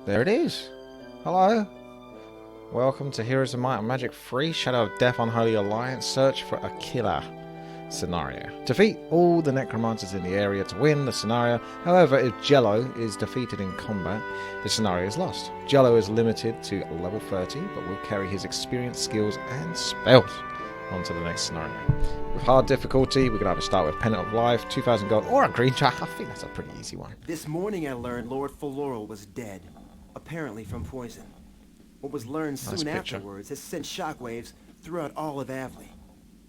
There it is. Hello. Welcome to Heroes of Might and Magic 3 Shadow of Death Unholy Alliance. Search for a killer scenario. Defeat all the necromancers in the area to win the scenario. However, if Jello is defeated in combat, the scenario is lost. Jello is limited to level 30, but will carry his experience, skills, and spells onto the next scenario. With hard difficulty, we can either start with Pennant of Life, 2,000 gold, or a green track. I think that's a pretty easy one. This morning I learned Lord Faloral was dead, apparently from poison. What was learned soon afterwards has sent shockwaves throughout all of Avley.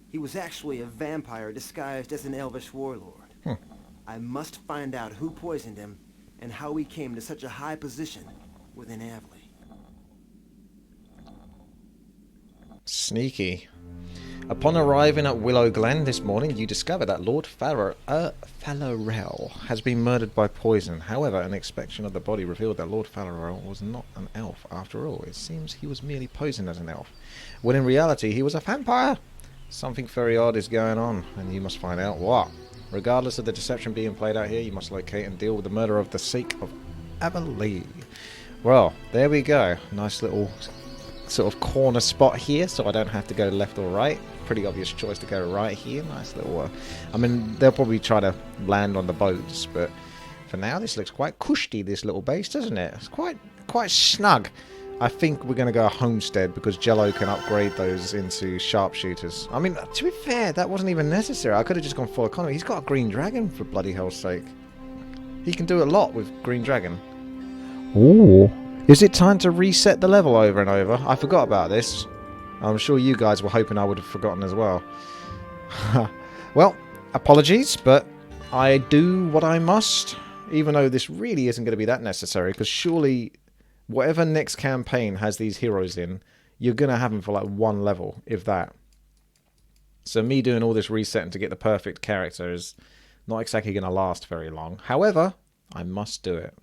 He was actually a vampire disguised as an elvish warlord. I must find out who poisoned him and how he came to such a high position within Avley. Sneaky. Upon arriving at Willow Glen this morning, you discover that Lord Faloral has been murdered by poison. However, an inspection of the body revealed that Lord Faloral was not an elf after all. It seems he was merely posing as an elf, when in reality he was a vampire. Something very odd is going on, and you must find out what. Regardless of the deception being played out here, you must locate and deal with the murder of the sake of Avonlea. Well, there we go. Nice little sort of corner spot here, so I don't have to go left or right. Pretty obvious choice to go right here. Nice little I mean, they'll probably try to land on the boats, but for now this looks quite cushy, this little base, doesn't it? It's quite snug. I think we're going to go homestead because Jello can upgrade those into sharpshooters. I mean, to be fair, that wasn't even necessary. I could have just gone full economy. He's got a green dragon, for bloody hell's sake. He can do a lot with green dragon. Ooh. Is it time to reset the level over and over? I forgot about this. I'm sure you guys were hoping I would have forgotten as well. Well, apologies, but I do what I must. Even though this really isn't going to be that necessary, because surely whatever next campaign has these heroes in, you're going to have them for like one level, if that. So me doing all this resetting to get the perfect character is not exactly going to last very long. However, I must do it.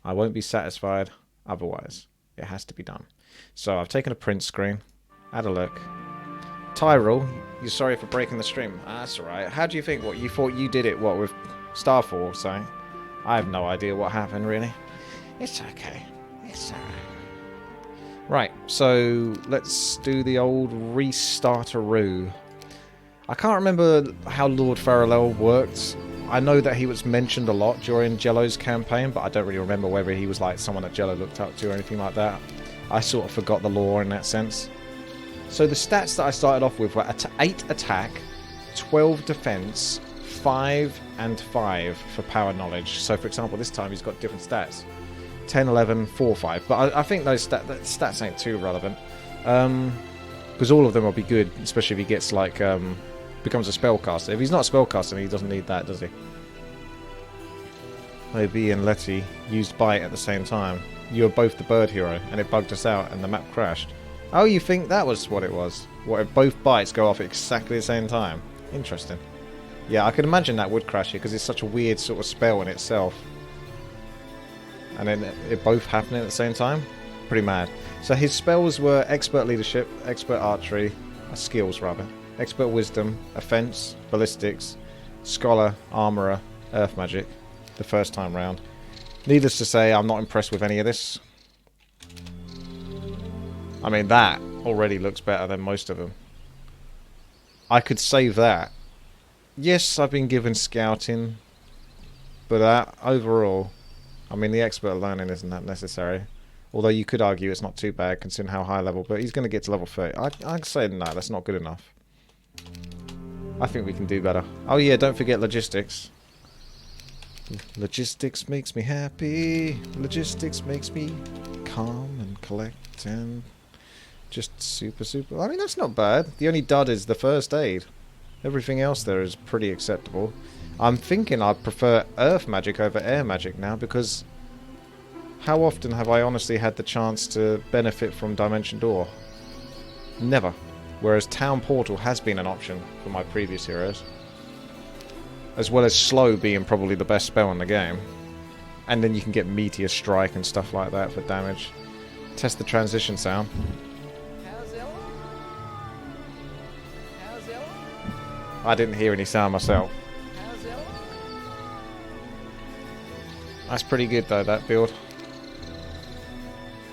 I won't be satisfied otherwise. It has to be done. So I've taken a print screen. Had a look. Tyrell, you're sorry for breaking the stream. That's alright. How do you think? What, you thought you did it, what, with Starfall or something? I have no idea what happened, really. It's okay. It's alright. Right, so let's do the old restarteroo. I can't remember how Lord Faloral worked. I know that he was mentioned a lot during Jello's campaign, but I don't really remember whether he was like someone that Jello looked up to or anything like that. I sort of forgot the lore in that sense. So the stats that I started off with were 8 attack, 12 defense, 5 and 5 for power knowledge. So for example, this time he's got different stats. 10, 11, 4, 5. But I think those stats ain't too relevant. Because all of them will be good, especially if he gets like becomes a spellcaster. If he's not a spellcaster, he doesn't need that, does he? Maybe and Letty used Bite at the same time. You were both the bird hero, and it bugged us out, and the map crashed. Oh, you think that was what it was? What, if both bites go off at exactly the same time? Interesting. Yeah, I can imagine that would crash here, because it's such a weird sort of spell in itself. And then it both happening at the same time? Pretty mad. So his spells were Expert Leadership, Expert Archery, skills rather, Expert Wisdom, Offense, Ballistics, Scholar, Armorer, Earth Magic, the first time round. Needless to say, I'm not impressed with any of this. I mean, that already looks better than most of them. I could save that. Yes, I've been given Scouting, but that, overall, I mean, the Expert Learning isn't that necessary. Although you could argue it's not too bad, considering how high level, but he's going to get to level 30. I'd say no, that's not good enough. I think we can do better. Oh yeah, don't forget Logistics. Logistics makes me happy. Logistics makes me calm and collect and just super. I mean, that's not bad. The only dud is the first aid. Everything else there is pretty acceptable. I'm thinking I'd prefer Earth Magic over Air Magic now, because how often have I honestly had the chance to benefit from Dimension Door? Never. Whereas Town Portal has been an option for my previous heroes. As well as Slow being probably the best spell in the game. And then you can get Meteor Strike and stuff like that for damage. Test the transition sound. I didn't hear any sound myself. That's pretty good though, that build.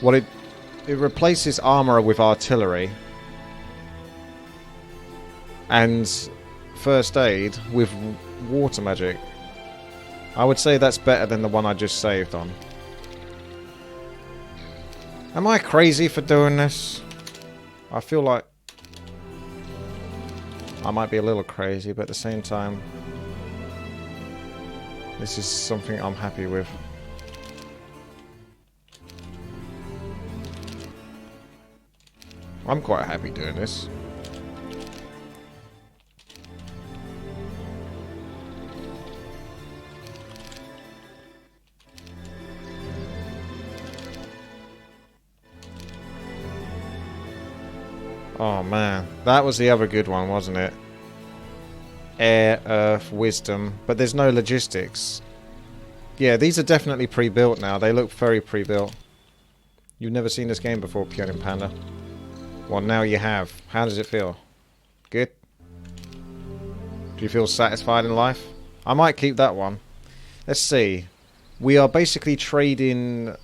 Well, it replaces armor with artillery. And first aid with water magic. I would say that's better than the one I just saved on. Am I crazy for doing this? I feel like I might be a little crazy, but at the same time, this is something I'm happy with. I'm quite happy doing this. Oh man, that was the other good one, wasn't it? Air, Earth, Wisdom, but there's no logistics. Yeah, these are definitely pre-built now. They look very pre-built. You've never seen this game before, Pioneer Panda. Well, now you have. How does it feel? Good? Do you feel satisfied in life? I might keep that one. Let's see. We are basically trading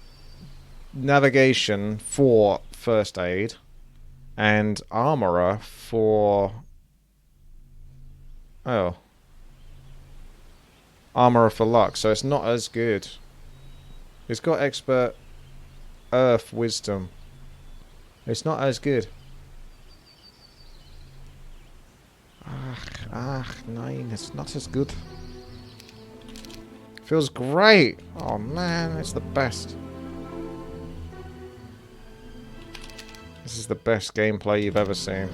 navigation for first aid. And armorer for... Oh. Armorer for luck, so it's not as good. It's got expert earth wisdom. It's not as good. Nine, it's not as good. Feels great. Oh man, it's the best. This is the best gameplay you've ever seen.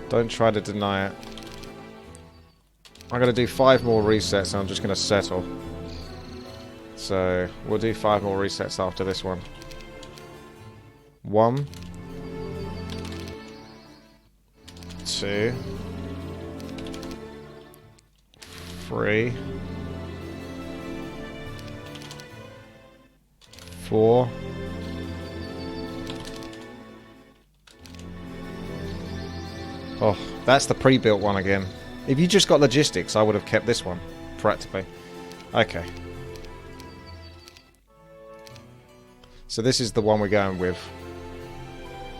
Don't try to deny it. I'm going to do 5 more resets and I'm just going to settle. So, we'll do 5 more resets after this one. 1. 2. 3. 4. Oh, that's the pre-built one again. If you just got logistics, I would have kept this one, practically. Okay. So this is the one we're going with.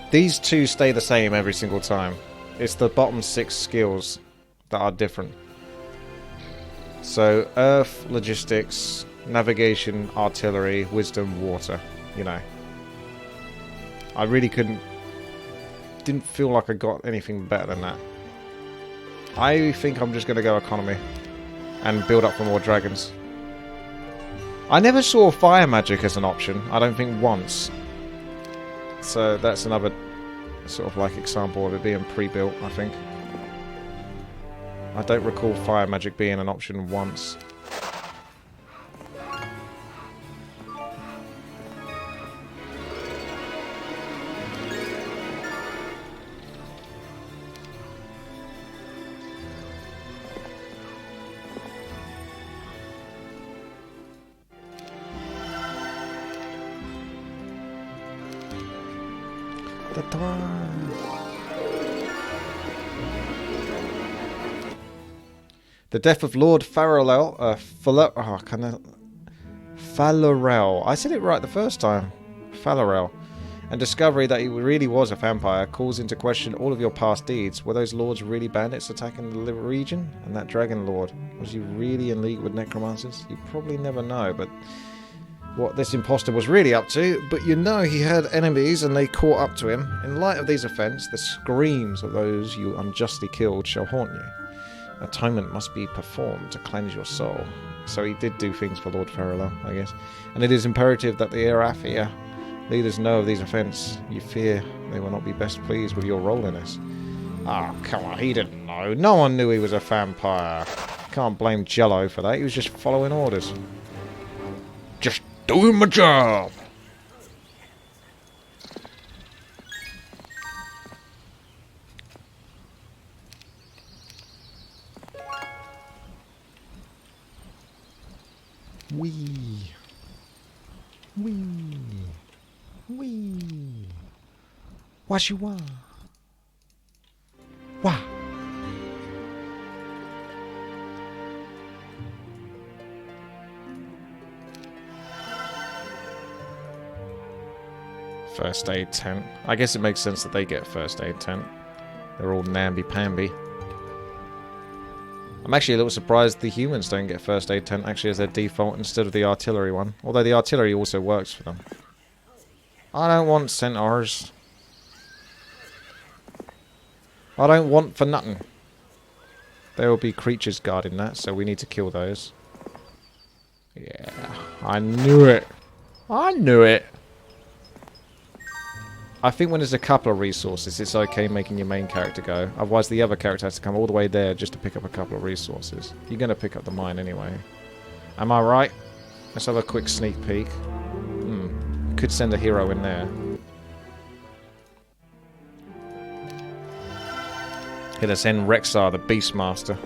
These two stay the same every single time. It's the bottom 6 skills that are different. So, Earth, Logistics, Navigation, Artillery, Wisdom, Water. You know. I really didn't feel like I got anything better than that. I think I'm just going to go economy and build up for more dragons. I never saw fire magic as an option. I don't think once. So that's another sort of like example of it being pre-built, I think. I don't recall fire magic being an option once. The death of Lord Farrell, Fallarel. I said it right the first time. Fallarel. And discovery that he really was a vampire calls into question all of your past deeds. Were those lords really bandits attacking the region? And that dragon lord, was he really in league with necromancers? You probably never know, but what this imposter was really up to, but you know he had enemies and they caught up to him. In light of these events, the screams of those you unjustly killed shall haunt you. Atonement must be performed to cleanse your soul. So he did do things for Lord Farrell, I guess. And it is imperative that the Erafia leaders know of these offences. You fear they will not be best pleased with your role in this. Ah, oh, come on, he didn't know. No one knew he was a vampire. Can't blame Jello for that, he was just following orders. Just doing my job! Wee. Wee. Wee. What you want? Wah. first aid tent. I guess it makes sense that they get a first aid tent. They're all namby-pamby. I'm actually a little surprised the humans don't get first aid tent actually as their default instead of the artillery one. Although the artillery also works for them. I don't want centaurs. I don't want for nothing. There will be creatures guarding that, so we need to kill those. Yeah, I knew it. I knew it. I think when there's a couple of resources, it's okay making your main character go. Otherwise, the other character has to come all the way there just to pick up a couple of resources. You're going to pick up the mine anyway. Am I right? Let's have a quick sneak peek. Could send a hero in there. Here, let's send Rexar, the Beastmaster.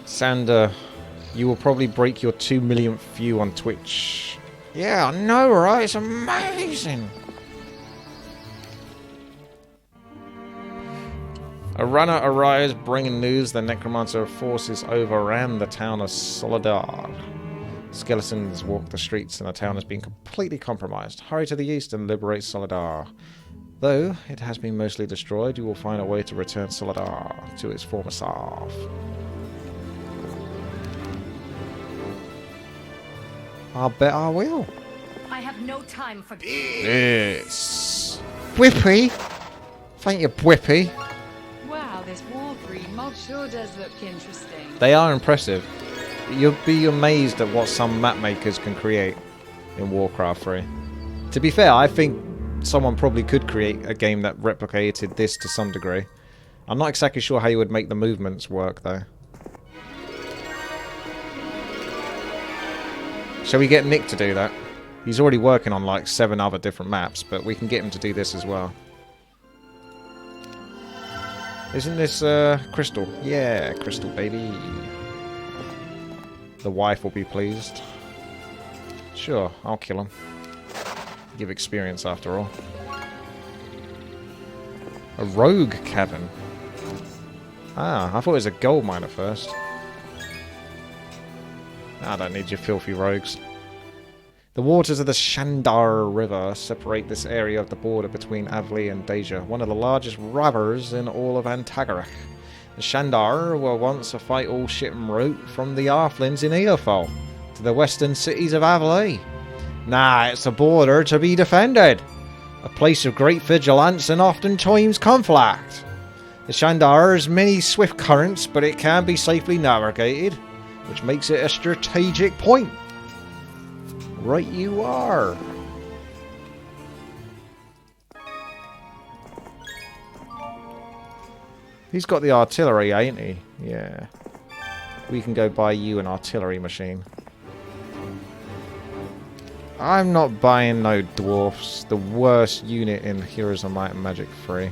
Sander, you will probably break your 2 millionth view on Twitch. Yeah, I know, right? It's amazing. A runner arrives bringing news the necromancer forces overran the town of Soledad. Skeletons walk the streets and the town has been completely compromised. Hurry to the east and liberate Soledad. Though it has been mostly destroyed, you will find a way to return Soledad to its former self. I bet I will. I have no time for Yes. Whippy! Thank you, Whippy. Wow, this War3 mod sure does look interesting. They are impressive. You'll be amazed at what some map makers can create in Warcraft 3. To be fair, I think someone probably could create a game that replicated this to some degree. I'm not exactly sure how you would make the movements work, though. Shall we get Nick to do that? He's already working on like 7 other different maps, but we can get him to do this as well. Isn't this Crystal? Yeah, Crystal baby. The wife will be pleased. Sure, I'll kill him. Give experience after all. A rogue cabin. Ah, I thought it was a gold mine at first. I don't need your filthy rogues. The waters of the Shandar River separate this area of the border between Avli and Deja, one of the largest rivers in all of Antagarach. The Shandar were once a vital shipping route from the Arflins in Eofol to the western cities of Avli. Now it's a border to be defended, a place of great vigilance and oftentimes conflict. The Shandar has many swift currents, but it can be safely navigated, which makes it a strategic point. Right you are. He's got the artillery, ain't he? Yeah. We can go buy you an artillery machine. I'm not buying no dwarfs. The worst unit in Heroes of Might and Magic 3.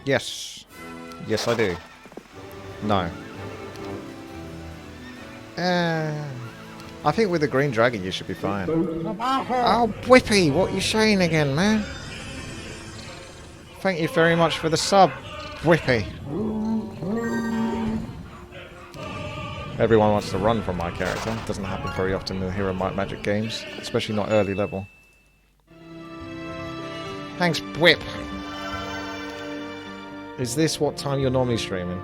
Yes. Yes, I do. No. I think with the green dragon you should be fine. Oh, Whippy, what are you saying again, man? Thank you very much for the sub, Whippy. Everyone wants to run from my character. Doesn't happen very often in the Hero Might Magic games, especially not early level. Thanks, Whip. Is this what time you're normally streaming?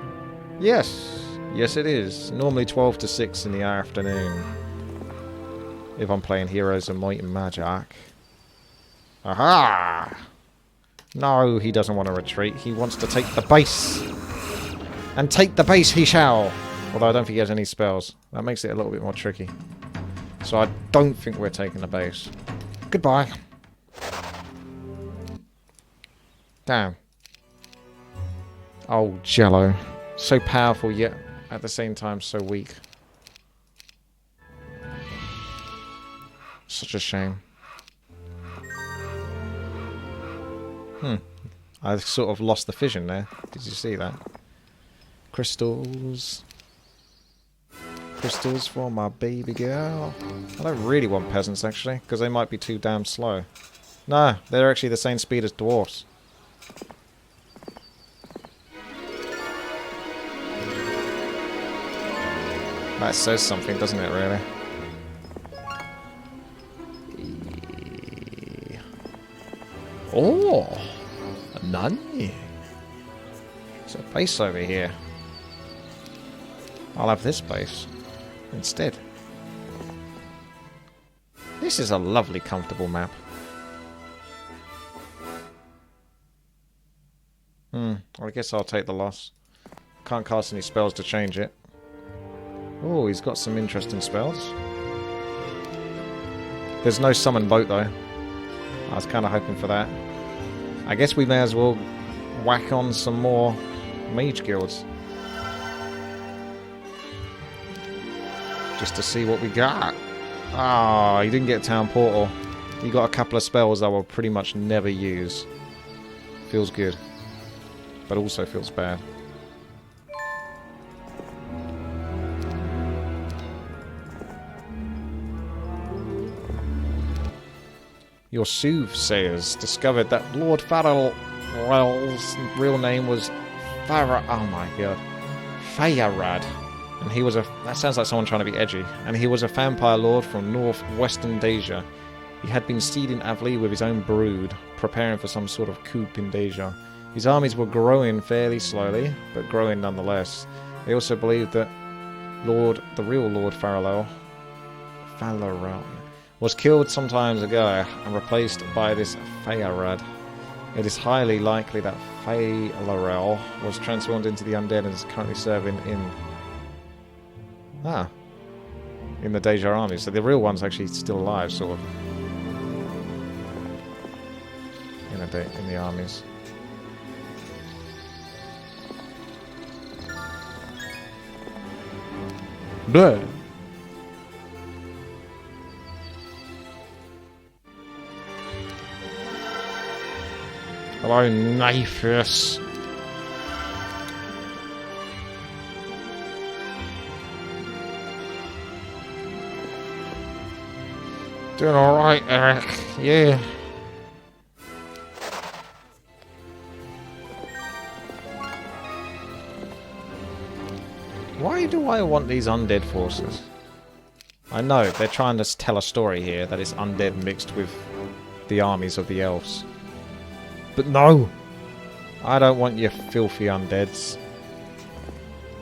Yes. Yes, it is. Normally 12 to 6 in the afternoon. If I'm playing Heroes of Might and Magic. Aha! No, he doesn't want to retreat. He wants to take the base. And take the base he shall. Although I don't think he has any spells. That makes it a little bit more tricky. So I don't think we're taking the base. Goodbye. Damn. Oh, Jello. So powerful, yet at the same time so weak. Such a shame. I sort of lost the vision there. Did you see that? Crystals. Crystals for my baby girl. I don't really want peasants, actually, because they might be too damn slow. No, they're actually the same speed as dwarfs. That says something, doesn't it, really? Oh! Nani? There's a base over here. I'll have this base instead. This is a lovely, comfortable map. I guess I'll take the loss. Can't cast any spells to change it. Oh, he's got some interesting spells. There's no summon boat, though. I was kind of hoping for that. I guess we may as well whack on some more mage guilds. Just to see what we got. Ah, you didn't get Town Portal. You got a couple of spells I will pretty much never use. Feels good. But also feels bad. Your soothsayers discovered that Lord Farrell's real name was oh my god, Feyarad, and he was a. That sounds like someone trying to be edgy. And he was a vampire lord from northwestern Deja. He had been seeding Avli with his own brood, preparing for some sort of coup in Deja. His armies were growing fairly slowly, but growing nonetheless. They also believed that the real Lord Farrell, was killed some time ago and replaced by this Feyarad. It is highly likely that Feyarad was transformed into the undead and is currently serving in the Deja army. So the real one's actually still alive, sort of, in the armies. Blah. Hello, Naphis. Doing alright, Eric. Yeah. Why do I want these undead forces? I know, they're trying to tell a story here that it's undead mixed with the armies of the elves. But no! I don't want your filthy undeads.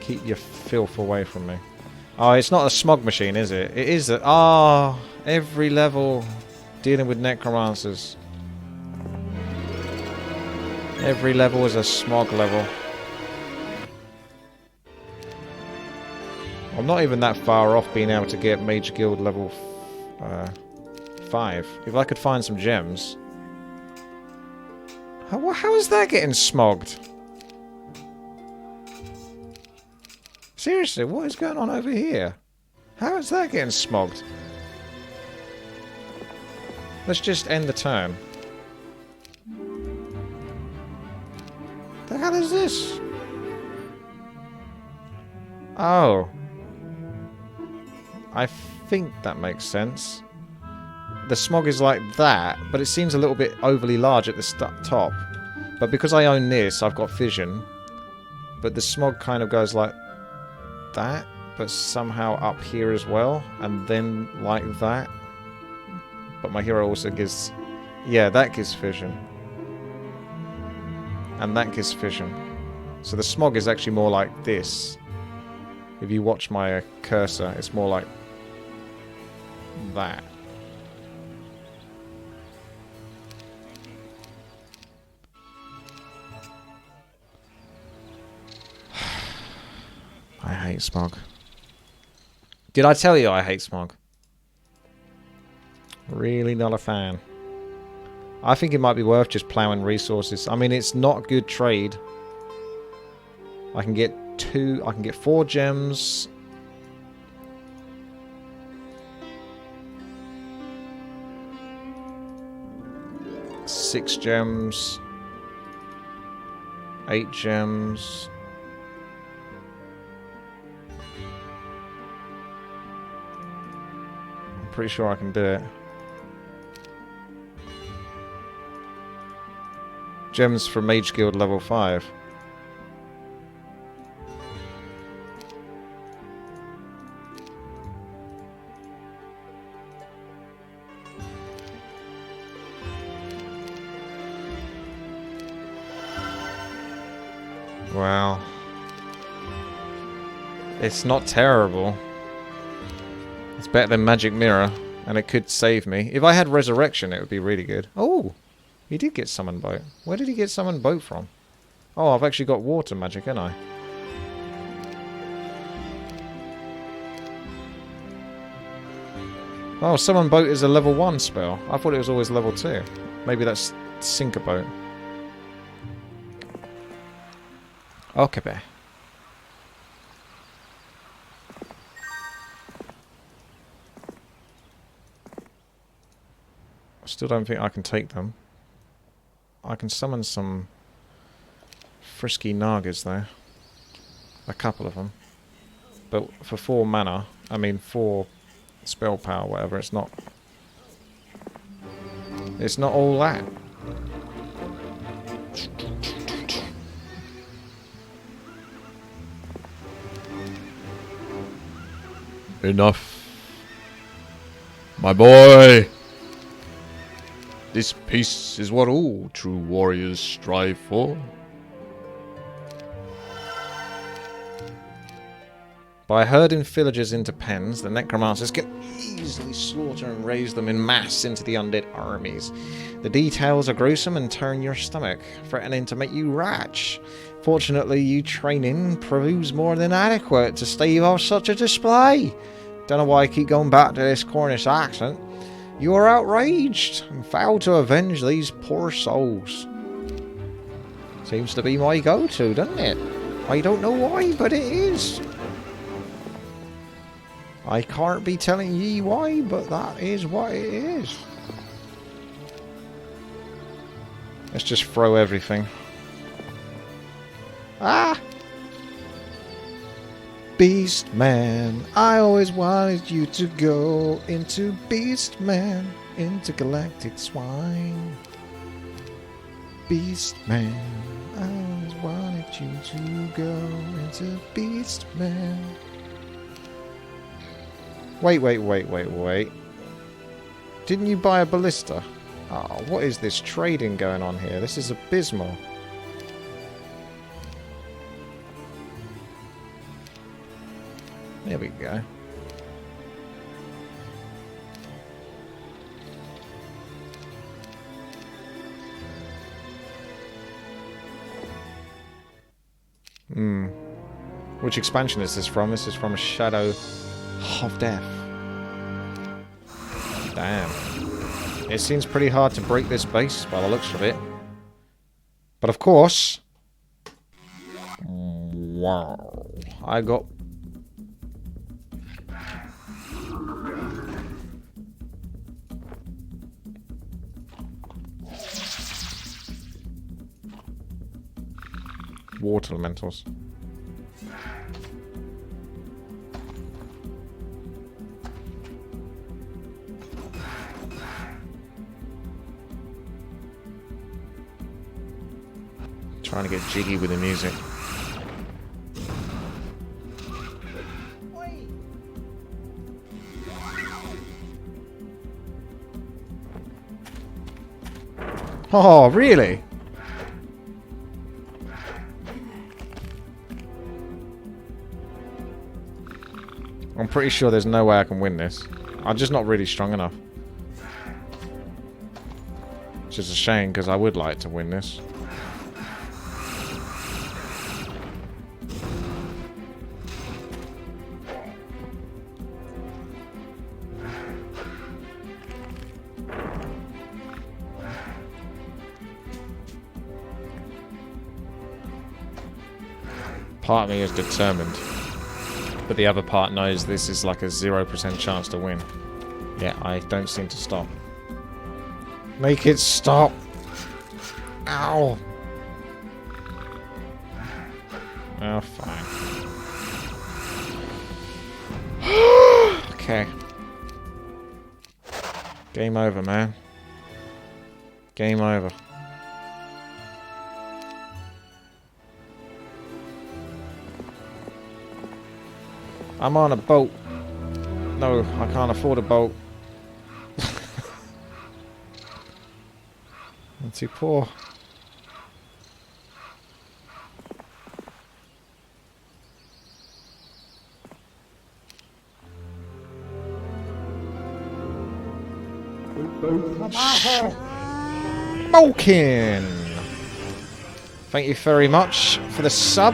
Keep your filth away from me. Oh, it's not a smog machine, is it? It is a... Ah! Every level dealing with necromancers. Every level is a smog level. I'm not even that far off being able to get Mage Guild level 5. If I could find some gems... How is that getting smogged? Seriously, what is going on over here? How is that getting smogged? Let's just end the turn. The hell is this? Oh. I think that makes sense. The smog is like that, but it seems a little bit overly large at the top. But because I own this, I've got fission. But the smog kind of goes like that, but somehow up here as well, and then like that. But my hero also gives... Yeah, that gives fission. And that gives fission. So the smog is actually more like this. If you watch my cursor, it's more like that. I hate smog. Did I tell you I hate smog? Really not a fan. I think it might be worth just ploughing resources. I mean, it's not good trade. I can get 4 gems. Six gems. 8 gems. I'm pretty sure I can do it. Gems for Mage Guild level 5. Well, it's not terrible. It's better than Magic Mirror, and it could save me. If I had Resurrection, it would be really good. Oh, he did get Summon Boat. Where did he get Summon Boat from? Oh, I've actually got Water Magic, haven't I? Oh, Summon Boat is a level 1 spell. I thought it was always level 2. Maybe that's Sinker Boat. Okay, bear. Still don't think I can take them. I can summon some frisky Nagas though. A couple of them. But for 4 mana, I mean 4 spell power, whatever, it's not all that. Enough. My boy! This peace is what all true warriors strive for. By herding villagers into pens, the necromancers can easily slaughter and raise them in mass into the undead armies. The details are gruesome and turn your stomach, threatening to make you retch. Fortunately, your training proves more than adequate to stave off such a display. Don't know why I keep going back to this Cornish accent. You are outraged and fail to avenge these poor souls. Seems to be my go-to, doesn't it? I don't know why, but it is. I can't be telling ye why, but that is what it is. Let's just throw everything. Ah! Beast Man, I always wanted you to go into Beast Man, into galactic swine. Beast Man, I always wanted you to go into Beast Man. Wait. Didn't you buy a ballista? Oh, what is this trading going on here? This is abysmal. There we go. Which expansion is this from? This is from Shadow of Death. Damn. It seems pretty hard to break this base by the looks of it. But of course... Wow. I got... Water elementals. Trying to get jiggy with the music. Oh, really? I'm pretty sure there's no way I can win this. I'm just not really strong enough. Which is a shame, because I would like to win this. Part of me is determined. But the other part knows this is like a 0% chance to win. Yeah, I don't seem to stop. Make it stop! Ow! Oh, fine. Okay. Game over, man. Game over. I'm on a boat. No, I can't afford a boat. I'm too poor. Malkin! Thank you very much for the sub.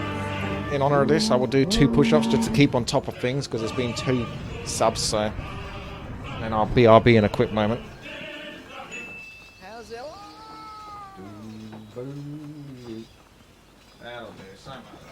In honour of this, I will do 2 push-ups just to keep on top of things because there's been 2 subs, so then I'll be in a quick moment. How's it? That'll do, something like that.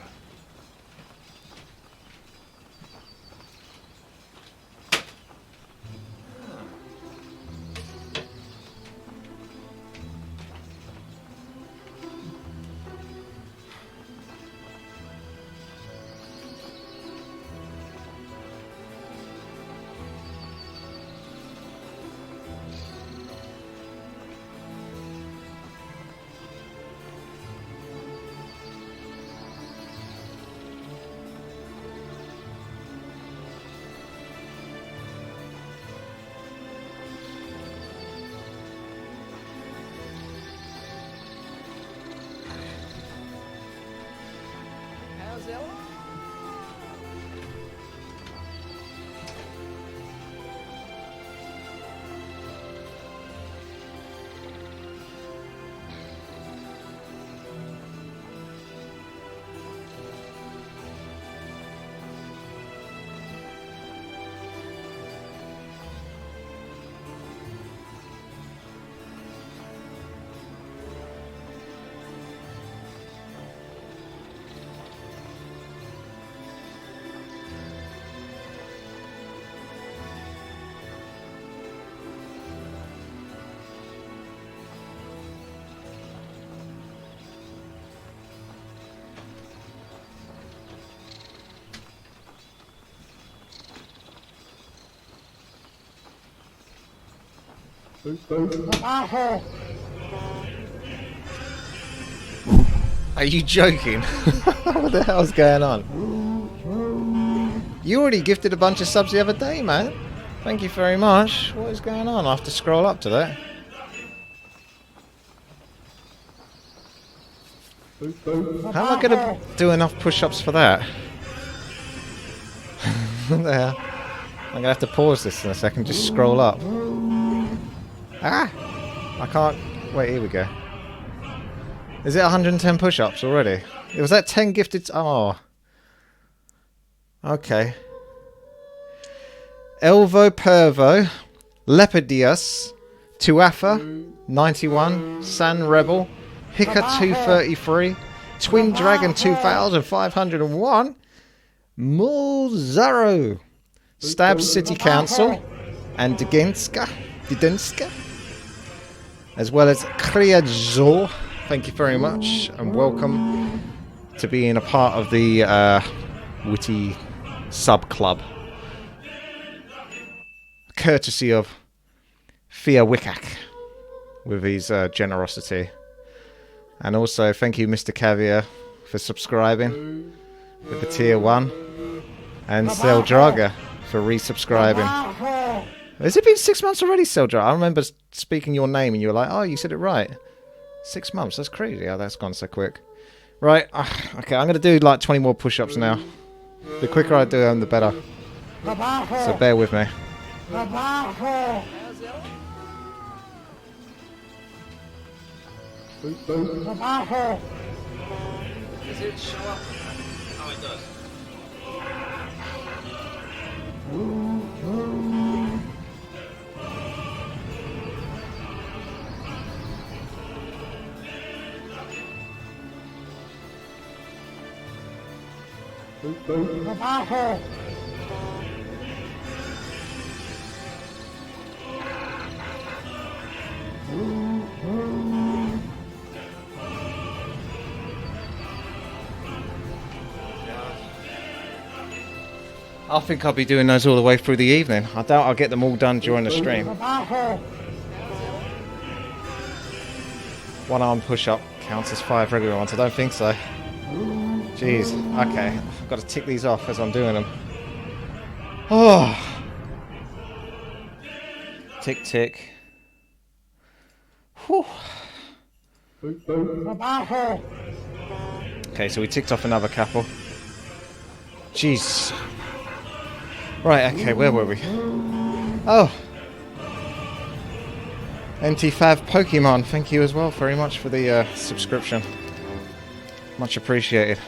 Are you joking? What the hell's going on? You already gifted a bunch of subs the other day, man. Thank you very much. What is going on? I have to scroll up to that. How am I going to do enough push-ups for that? There. I'm going to have to pause this in a second, just scroll up. Ah! I can't... Wait, here we go. Is it 110 push-ups already? Was that 10 gifted... Oh. Okay. Elvo Pervo, Leopardius, Tuafa, 91, San Rebel, Hika 233, Twin Dragon 2501, Mulzaro, Stab City Council, and Didinska, as well as Kriadzor. Thank you very much, and welcome to being a part of the Witty Sub Club. Courtesy of Fia Wickak with his generosity. And also thank you, Mr. Caviar, for subscribing with the tier 1. And Seldraga for resubscribing. Has it been 6 months already, Seldraga? I remember speaking your name and you were like, oh, you said it right. 6 months, that's crazy how that's gone so quick. Right, okay, I'm going to do like 20 more push-ups now. The quicker I do them, the better. So bear with me. Does it show up? Oh, it does. I think I'll be doing those all the way through the evening. I doubt I'll get them all done during the stream. One arm push-up counts as 5 regular ones. I don't think so. Jeez. Okay. I've got to tick these off as I'm doing them. Oh. Tick, tick. Whew. Okay, so we ticked off another couple. Jeez. Right, okay, where were we? Oh. NT5 Pokemon, thank you as well very much for the subscription. Much appreciated.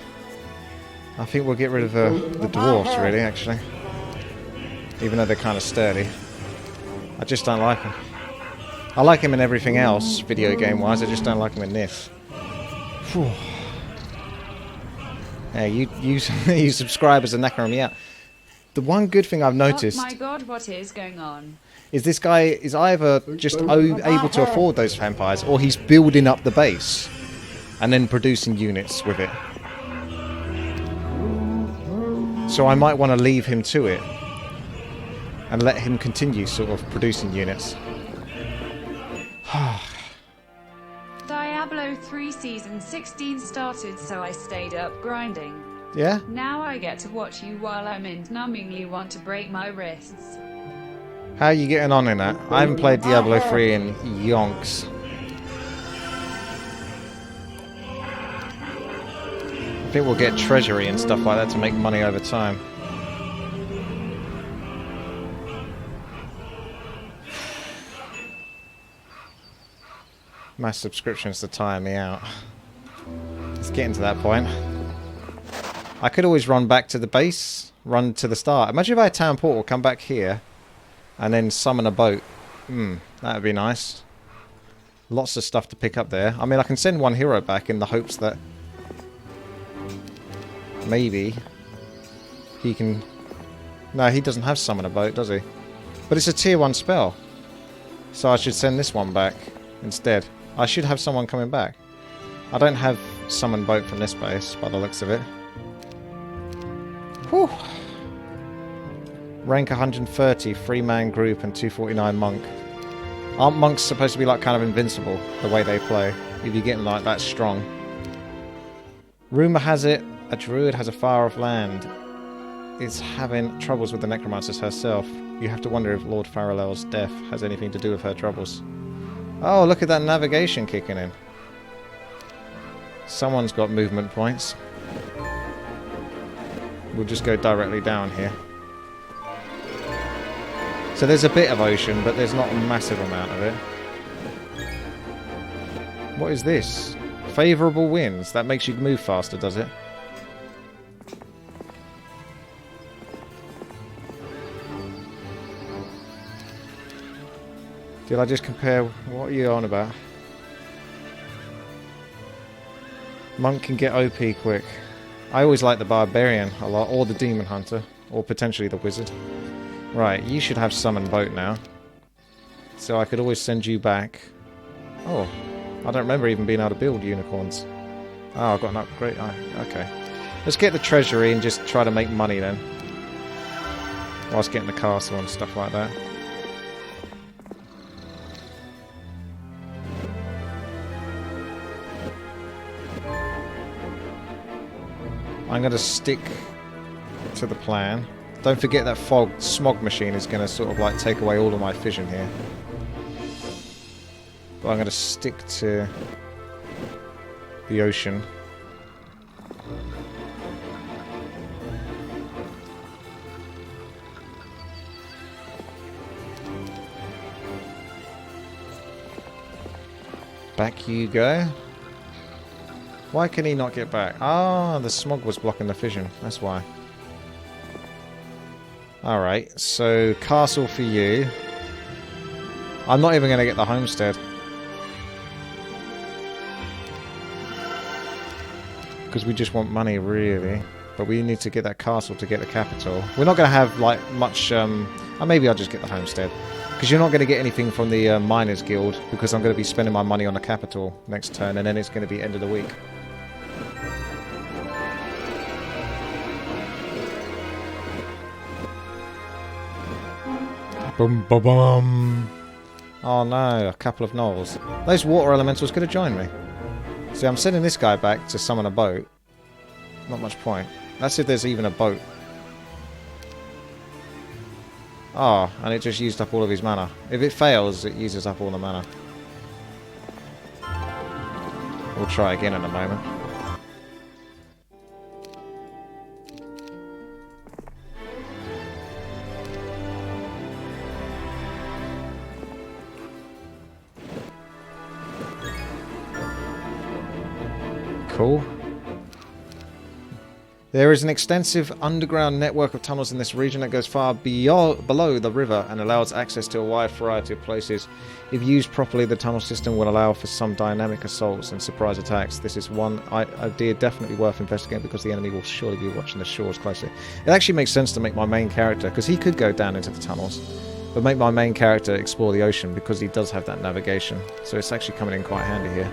I think we'll get rid of the dwarfs, really, actually. Even though they're kind of sturdy. I just don't like them. I like him in everything else, video game-wise, I just don't like him in this. Whew. Yeah, you subscribers are knacking me out. The one good thing I've noticed... Oh my god, what is going on? Is this guy is either just able to afford those vampires, or he's building up the base and then producing units with it. So I might want to leave him to it and let him continue sort of producing units. Diablo 3 Season 16 started, so I stayed up grinding. Yeah? Now I get to watch you while I'm in numbingly want to break my wrists. How are you getting on in that? I haven't played Diablo 3 in yonks. I think we'll get treasury and stuff like that to make money over time. My subscriptions to tire me out. It's getting to that point. I could always run back to the base, run to the start. Imagine if I had town portal, come back here, and then summon a boat. That would be nice. Lots of stuff to pick up there. I mean, I can send one hero back in the hopes that maybe he can... No, he doesn't have summon a boat, does he? But it's a tier 1 spell. So I should send this one back instead. I should have someone coming back. I don't have summon boat from this base, by the looks of it. Whew. Rank 130, 3-man group and 249 monk. Aren't monks supposed to be like kind of invincible, the way they play, if you get them like that strong? Rumour has it, a druid has a far off land. Is having troubles with the necromancers herself. You have to wonder if Lord Farrell's death has anything to do with her troubles. Oh, look at that navigation kicking in. Someone's got movement points. We'll just go directly down here. So there's a bit of ocean, but there's not a massive amount of it. What is this? Favourable winds. That makes you move faster, does it? Did I just compare... What are you on about? Monk can get OP quick. I always like the Barbarian a lot, or the Demon Hunter, or potentially the Wizard. Right, you should have Summon Boat now. So I could always send you back. Oh, I don't remember even being able to build unicorns. Oh, I've got an upgrade. Oh, okay. Let's get the treasury and just try to make money then. Whilst getting the castle and stuff like that. I'm going to stick to the plan. Don't forget that smog machine is going to sort of like take away all of my fission here. But I'm going to stick to the ocean. Back you go. Why can he not get back? Ah, the smog was blocking the fission. That's why. Alright, so castle for you. I'm not even going to get the homestead. Because we just want money, really. But we need to get that castle to get the capital. We're not going to have, like, much... maybe I'll just get the homestead. Because you're not going to get anything from the Miners Guild. Because I'm going to be spending my money on the capital next turn. And then it's going to be end of the week. Bum ba bum. Oh no, a couple of gnolls. Those water elementals could have joined me. See, I'm sending this guy back to summon a boat. Not much point. That's if there's even a boat. Ah, and it just used up all of his mana. If it fails, it uses up all the mana. We'll try again in a moment. cool. There is an extensive underground network of tunnels in this region that goes far below the river and allows access to a wide variety of places. If used properly, the tunnel system will allow for some dynamic assaults and surprise attacks. This is one idea definitely worth investigating because the enemy will surely be watching the shores closely. It actually makes sense to make my main character, because he could go down into the tunnels, but make my main character explore the ocean because he does have that navigation. So it's actually coming in quite handy here.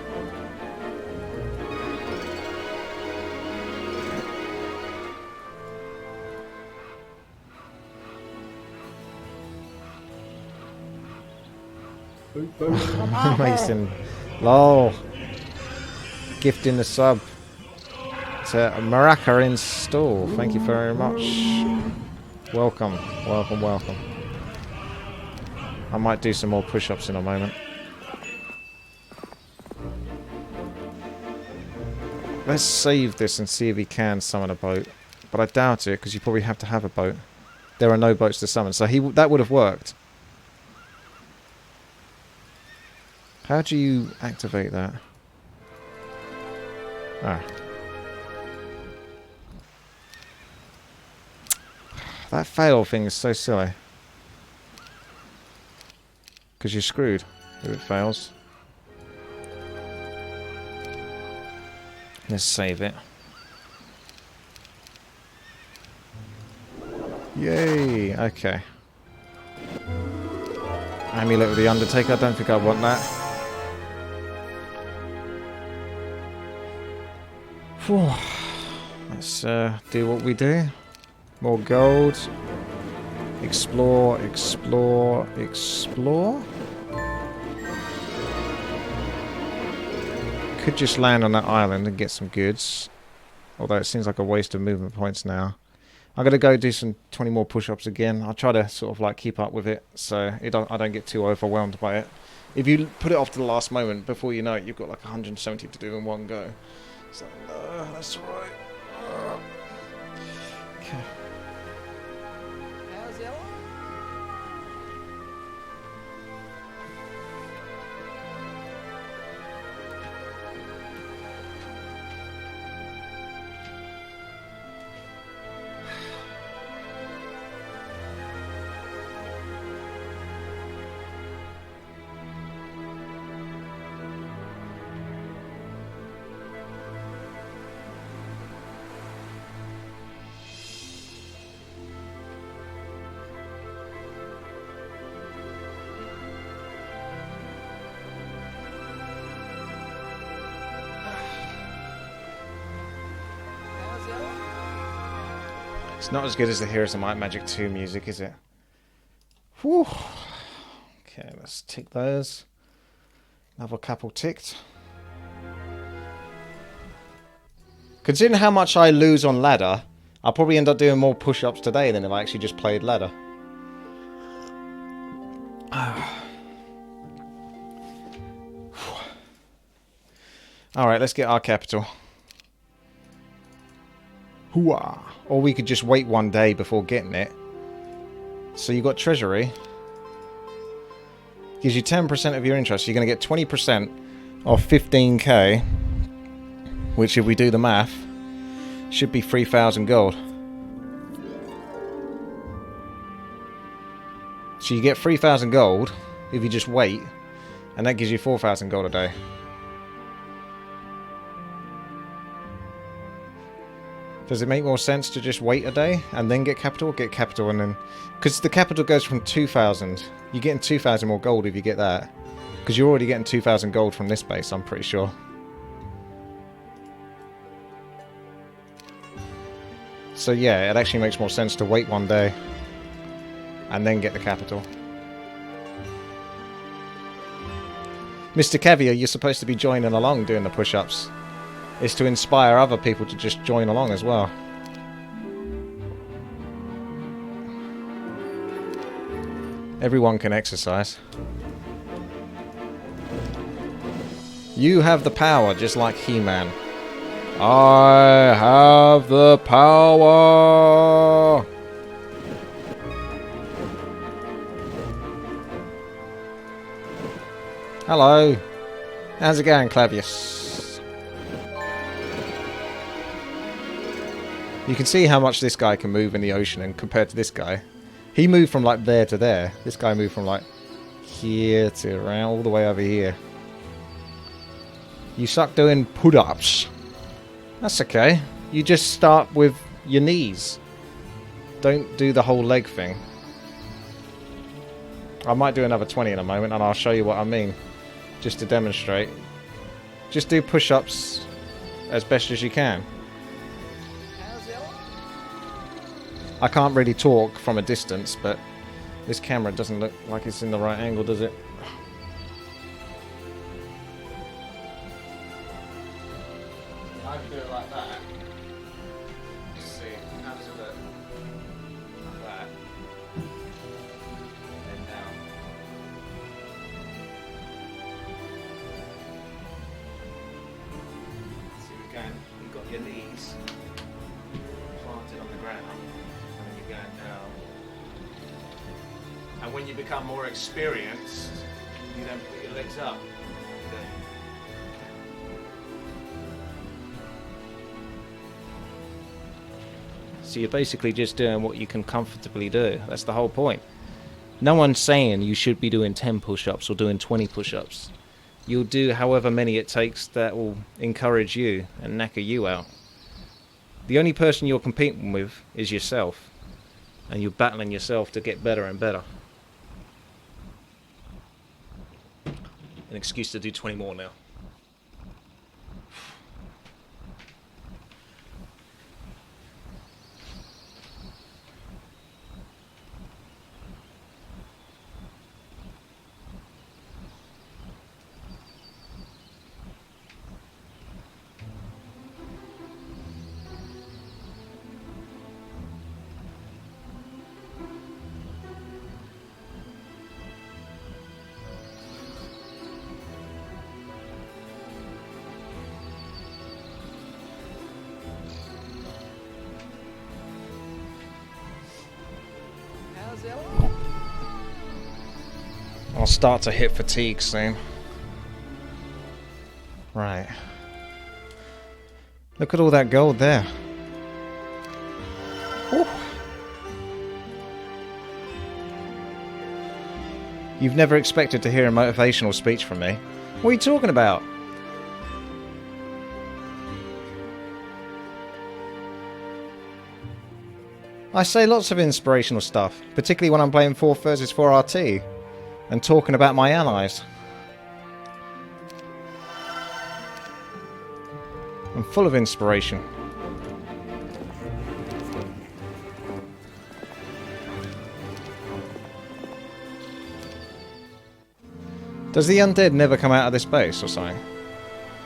Mason. Lol. Gifting the sub to Maraca install. Thank you very much. Welcome. Welcome, welcome. I might do some more push-ups in a moment. Let's save this and see if he can summon a boat. But I doubt it, because you probably have to have a boat. There are no boats to summon, so that would have worked. How do you activate that? Ah. That fail thing is so silly. Because you're screwed if it fails. Let's save it. Yay! Okay. Amulet of the Undertaker. I don't think I want that. Whew. Let's do what we do. More gold. Explore, explore, explore. Could just land on that island and get some goods. Although it seems like a waste of movement points now. I'm going to go do some 20 more push-ups again. I'll try to sort of like keep up with it so I don't get too overwhelmed by it. If you put it off to the last moment, before you know it, you've got like 170 to do in one go. So, that's right. Okay. It's not as good as the Heroes of Might and Magic 2 music, is it? Whew. Okay, let's tick those. Another couple ticked. Considering how much I lose on ladder, I'll probably end up doing more push-ups today than if I actually just played ladder. Alright, let's get our capital. Hooah! Or we could just wait one day before getting it. So you got treasury. Gives you 10% of your interest. You're going to get 20% of 15k. Which, if we do the math, should be 3,000 gold. So you get 3,000 gold if you just wait. And that gives you 4,000 gold a day. Does it make more sense to just wait a day and then get capital? Get capital and then... Because the capital goes from 2,000. You're getting 2,000 more gold if you get that. Because you're already getting 2,000 gold from this base, I'm pretty sure. So yeah, it actually makes more sense to wait one day and then get the capital. Mr. Caviar, you're supposed to be joining along doing the push-ups. It's to inspire other people to just join along as well. Everyone can exercise. You have the power, just like He-Man. I have the power! Hello. How's it going, Clavius? You can see how much this guy can move in the ocean and compared to this guy. He moved from like there to there. This guy moved from like here to around all the way over here. You suck doing put-ups. That's okay. You just start with your knees. Don't do the whole leg thing. I might do another 20 in a moment and I'll show you what I mean. Just to demonstrate. Just do push-ups as best as you can. I can't really talk from a distance, but this camera doesn't look like it's in the right angle, does it? I can do it like that. Let's see. How does it look? Like that. And down. See, you've got your knees planted on the ground. Going down. And when you become more experienced, you then put your legs up. So you're basically just doing what you can comfortably do. That's the whole point. No one's saying you should be doing 10 push-ups or doing 20 push-ups. You'll do however many it takes that will encourage you and knacker you out. The only person you're competing with is yourself. And you're battling yourself to get better and better. An excuse to do 20 more now. I'll start to hit fatigue soon. Right. Look at all that gold there. Ooh. You've never expected to hear a motivational speech from me. What are you talking about? I say lots of inspirational stuff, particularly when I'm playing 4 versus 4 RT and talking about my allies. I'm full of inspiration. Does the undead never come out of this base or something?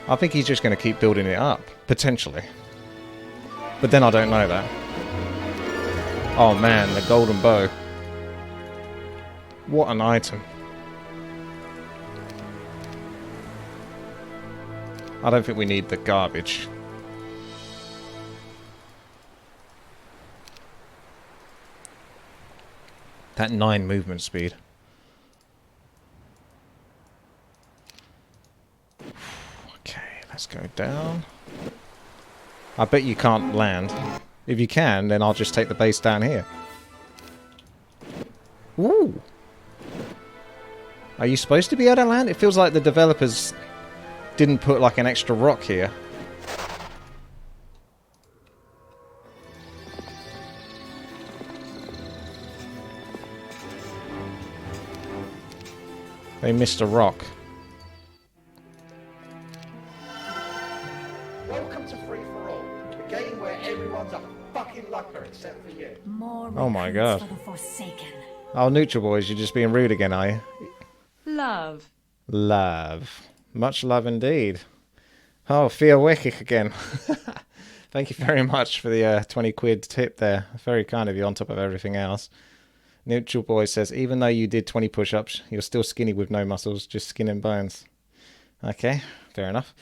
I think he's just going to keep building it up, potentially. But then I don't know that. Oh man, the golden bow. What an item. I don't think we need the garbage. That 9 movement speed. Okay, let's go down. I bet you can't land. If you can, then I'll just take the base down here. Ooh! Are you supposed to be able to land? It feels like the developers didn't put like an extra rock here. They missed a rock. Welcome to Free For All, the game where everyone's a fucking lucker except for you. More Oh my God. recruits for the Forsaken. Oh, Neutral Boys, you're just being rude again, are you? Love. Love. Much love indeed. Oh, Fia Wickik again. Thank you very much for the 20 quid tip there. Very kind of you on top of everything else. Neutral Boy says, even though you did 20 push-ups, you're still skinny with no muscles, just skin and bones. Okay, fair enough.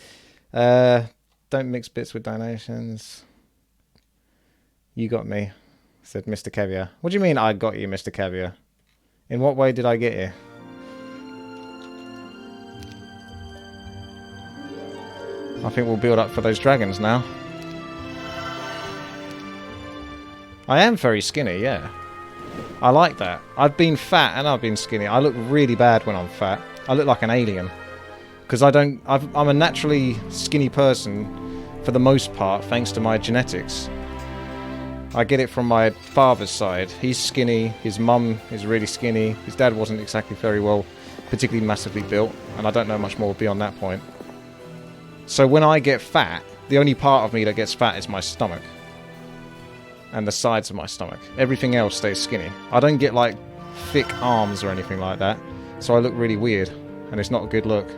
Don't mix bits with donations. You got me, said Mr. Caviar. What do you mean I got you, Mr. Caviar? In what way did I get you? I think we'll build up for those dragons now. I am very skinny, yeah. I like that. I've been fat and I've been skinny. I look really bad when I'm fat. I look like an alien. Because I'm a naturally skinny person for the most part, thanks to my genetics. I get it from my father's side. He's skinny, his mum is really skinny, his dad wasn't exactly very well, particularly massively built, and I don't know much more beyond that point. So when I get fat, the only part of me that gets fat is my stomach. And the sides of my stomach. Everything else stays skinny. I don't get like thick arms or anything like that, so I look really weird, and it's not a good look.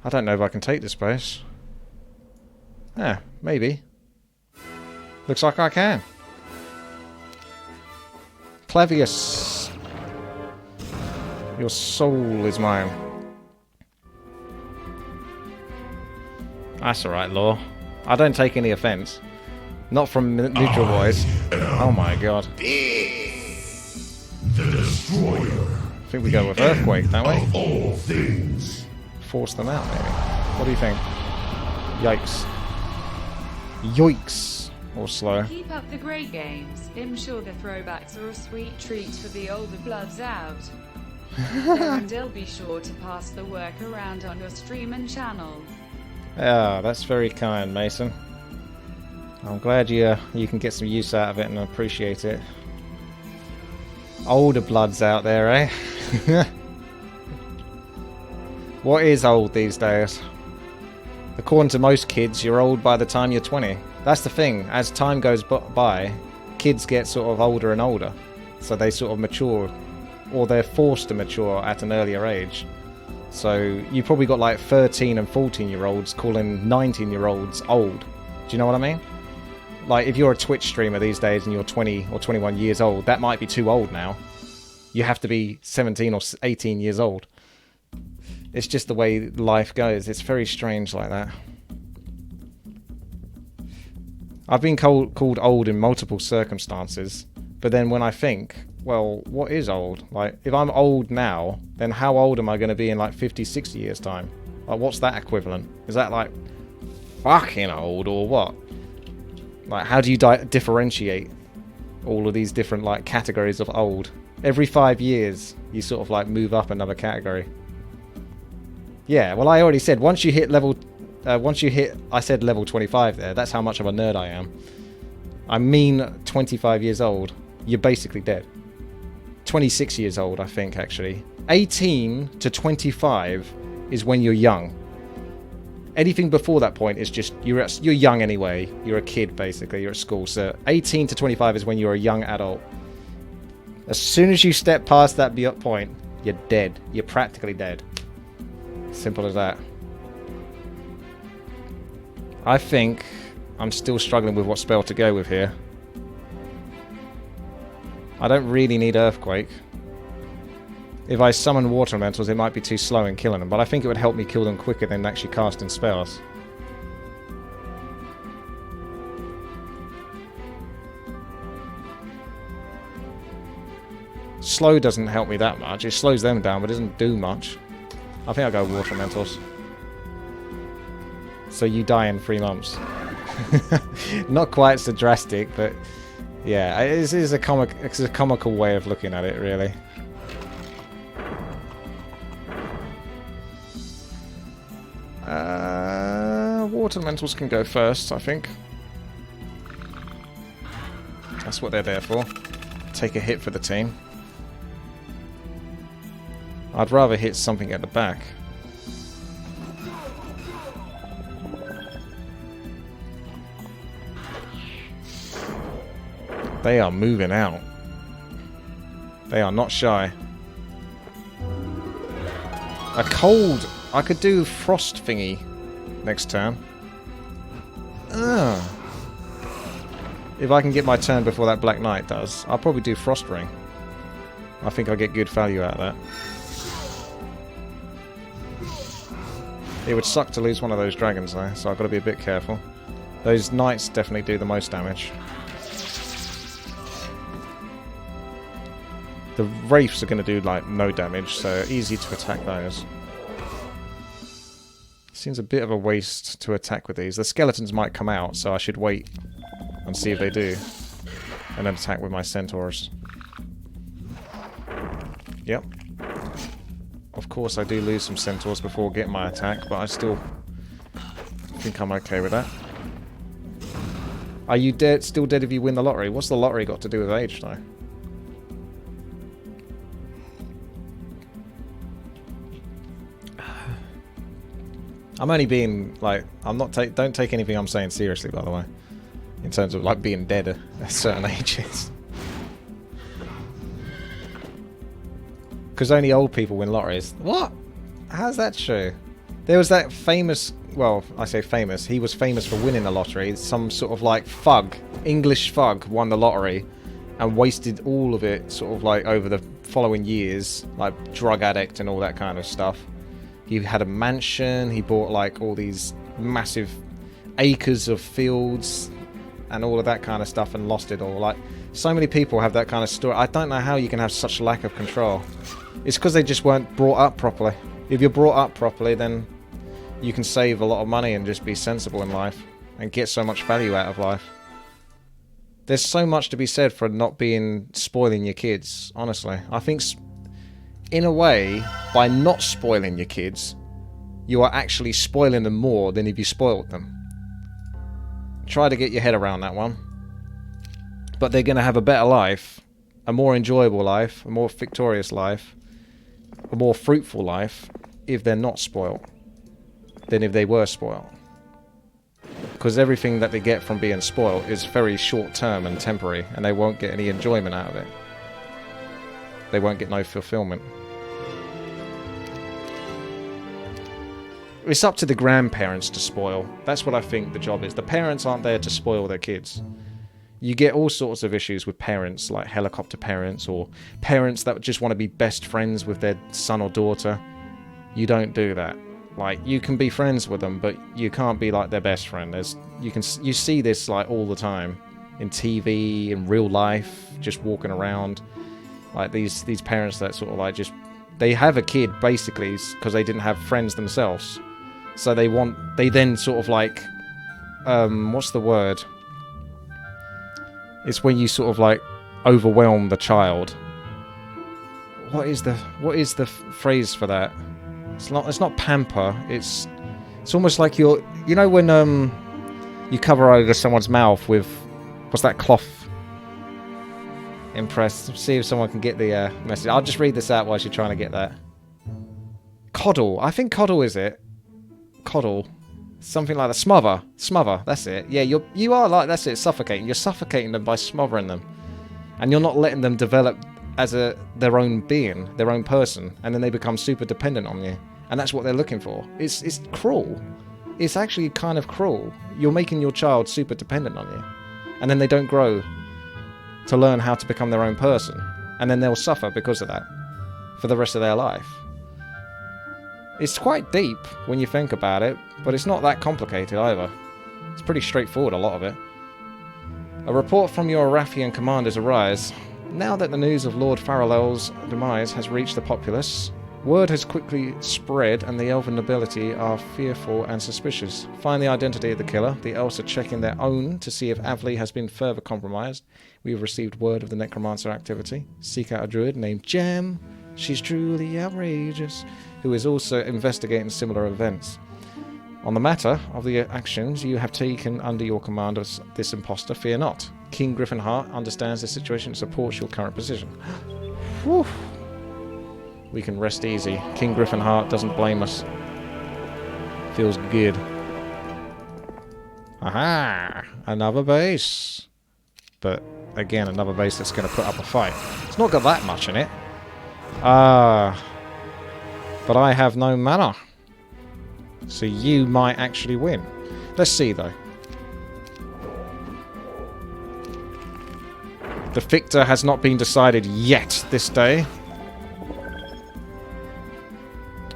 I don't know if I can take this place. Yeah, maybe. Looks like I can. Clavius. Your soul is mine. That's alright, Law. I don't take any offense. Not from neutral boys. Oh my god. The destroyer. I think we go with Earthquake, don't we? Of all things. Force them out, maybe. What do you think? Yikes. Yoicks. Or slow. Keep up the great games. I'm sure the throwbacks are a sweet treat for the older bloods out. And they'll be sure to pass the work around on your stream and channel. Ah, that's very kind, Mason. I'm glad you can get some use out of it and appreciate it. Older bloods out there, eh? What is old these days? According to most kids, you're old by the time you're 20. That's the thing. As time goes by, kids get sort of older and older. So they sort of mature, or they're forced to mature at an earlier age. So you probably got like 13 and 14-year-olds calling 19-year-olds old. Do you know what I mean? Like if you're a Twitch streamer these days and you're 20 or 21 years old, that might be too old now. You have to be 17 or 18 years old. It's just the way life goes. It's very strange like that. I've been called old in multiple circumstances, but then when I think, well, what is old? Like, if I'm old now, then how old am I going to be in like 50, 60 years time? Like, what's that equivalent? Is that like fucking old or what? Like, how do you differentiate all of these different like categories of old? Every 5 years, you sort of like move up another category. Yeah, well, I already said, once you hit, I said level 25 there, that's how much of a nerd I am. I mean 25 years old, you're basically dead. 26 years old, I think, actually. 18 to 25 is when you're young. Anything before that point is just, you're young anyway, you're a kid, basically, you're at school, so 18 to 25 is when you're a young adult. As soon as you step past that point, you're dead. You're practically dead. Simple as that. I think I'm still struggling with what spell to go with here. I don't really need Earthquake. If I summon Water Elementals, it might be too slow in killing them, but I think it would help me kill them quicker than actually casting spells. Slow doesn't help me that much. It slows them down, but it doesn't do much. I think I'll go Water Elementals. So you die in 3 months. Not quite so drastic, but yeah, it is a comical way of looking at it, really. Water Elementals can go first, I think. That's what they're there for. Take a hit for the team. I'd rather hit something at the back. They are moving out. They are not shy. A cold. I could do frost thingy next turn. If I can get my turn before that Black Knight does, I'll probably do Frost Ring. I think I'll get good value out of that. It would suck to lose one of those dragons though, so I've got to be a bit careful. Those knights definitely do the most damage. The wraiths are going to do like no damage, so easy to attack those. Seems a bit of a waste to attack with these. The skeletons might come out, so I should wait and see if they do. And then attack with my centaurs. Yep. Of course I do lose some centaurs before getting my attack, but I still think I'm okay with that. Are you dead? Still dead if you win the lottery? What's the lottery got to do with age, though? I'm only being, like, I'm not don't take anything I'm saying seriously, by the way. In terms of, like, being dead at certain ages. Because only old people win lotteries. What? How's that true? There was that famous, well, I say famous, he was famous for winning the lottery. Some sort of, like, thug, English thug, won the lottery and wasted all of it, sort of, like, over the following years. Like, drug addict and all that kind of stuff. He had a mansion, he bought like all these massive acres of fields and all of that kind of stuff and lost it all. Like, so many people have that kind of story. I don't know how you can have such lack of control. It's because they just weren't brought up properly. If you're brought up properly, then you can save a lot of money and just be sensible in life and get so much value out of life. There's so much to be said for not spoiling your kids, honestly. I think in a way, by not spoiling your kids, you are actually spoiling them more than if you spoiled them. Try to get your head around that one. But they're going to have a better life, a more enjoyable life, a more victorious life, a more fruitful life, if they're not spoiled, than if they were spoiled. Because everything that they get from being spoiled is very short-term and temporary, and they won't get any enjoyment out of it. They won't get no fulfillment. It's up to the grandparents to spoil. That's what I think the job is. The parents aren't there to spoil their kids. You get all sorts of issues with parents, like helicopter parents, or parents that just want to be best friends with their son or daughter. You don't do that. Like, you can be friends with them, but you can't be like their best friend. You see this like all the time in TV, in real life, just walking around. Like these parents that sort of like they have a kid basically because they didn't have friends themselves. So they then sort of like, what's the word? It's when you sort of like overwhelm the child. What is the phrase for that? It's not pamper. It's almost like you know when you cover over someone's mouth with, what's that cloth? Impressed. See if someone can get the message. I'll just read this out while you're trying to get that. Coddle. I think coddle is it. Coddle. Something like that. Smother. That's it. Yeah, you are like, that's it, suffocating. You're suffocating them by smothering them. And you're not letting them develop as their own being, their own person. And then they become super dependent on you. And that's what they're looking for. It's cruel. It's actually kind of cruel. You're making your child super dependent on you. And then they don't grow to learn how to become their own person. And then they'll suffer because of that for the rest of their life. It's quite deep when you think about it, but it's not that complicated either. It's pretty straightforward, a lot of it. A report from your Arathian commanders arrives. Now that the news of Lord Farrell's demise has reached the populace, word has quickly spread and the elven nobility are fearful and suspicious. Find the identity of the killer. The elves are checking their own to see if Avley has been further compromised. We have received word of the necromancer activity. Seek out a druid named Gem. She's truly outrageous, who is also investigating similar events. On the matter of the actions you have taken under your command of this impostor, fear not. King Griffinheart understands the situation and supports your current position. Whew. We can rest easy. King Griffinheart doesn't blame us. Feels good. Aha! Another base. But, again, another base that's going to put up a fight. It's not got that much in it. But I have no mana. So you might actually win. Let's see, though. The victor has not been decided yet this day.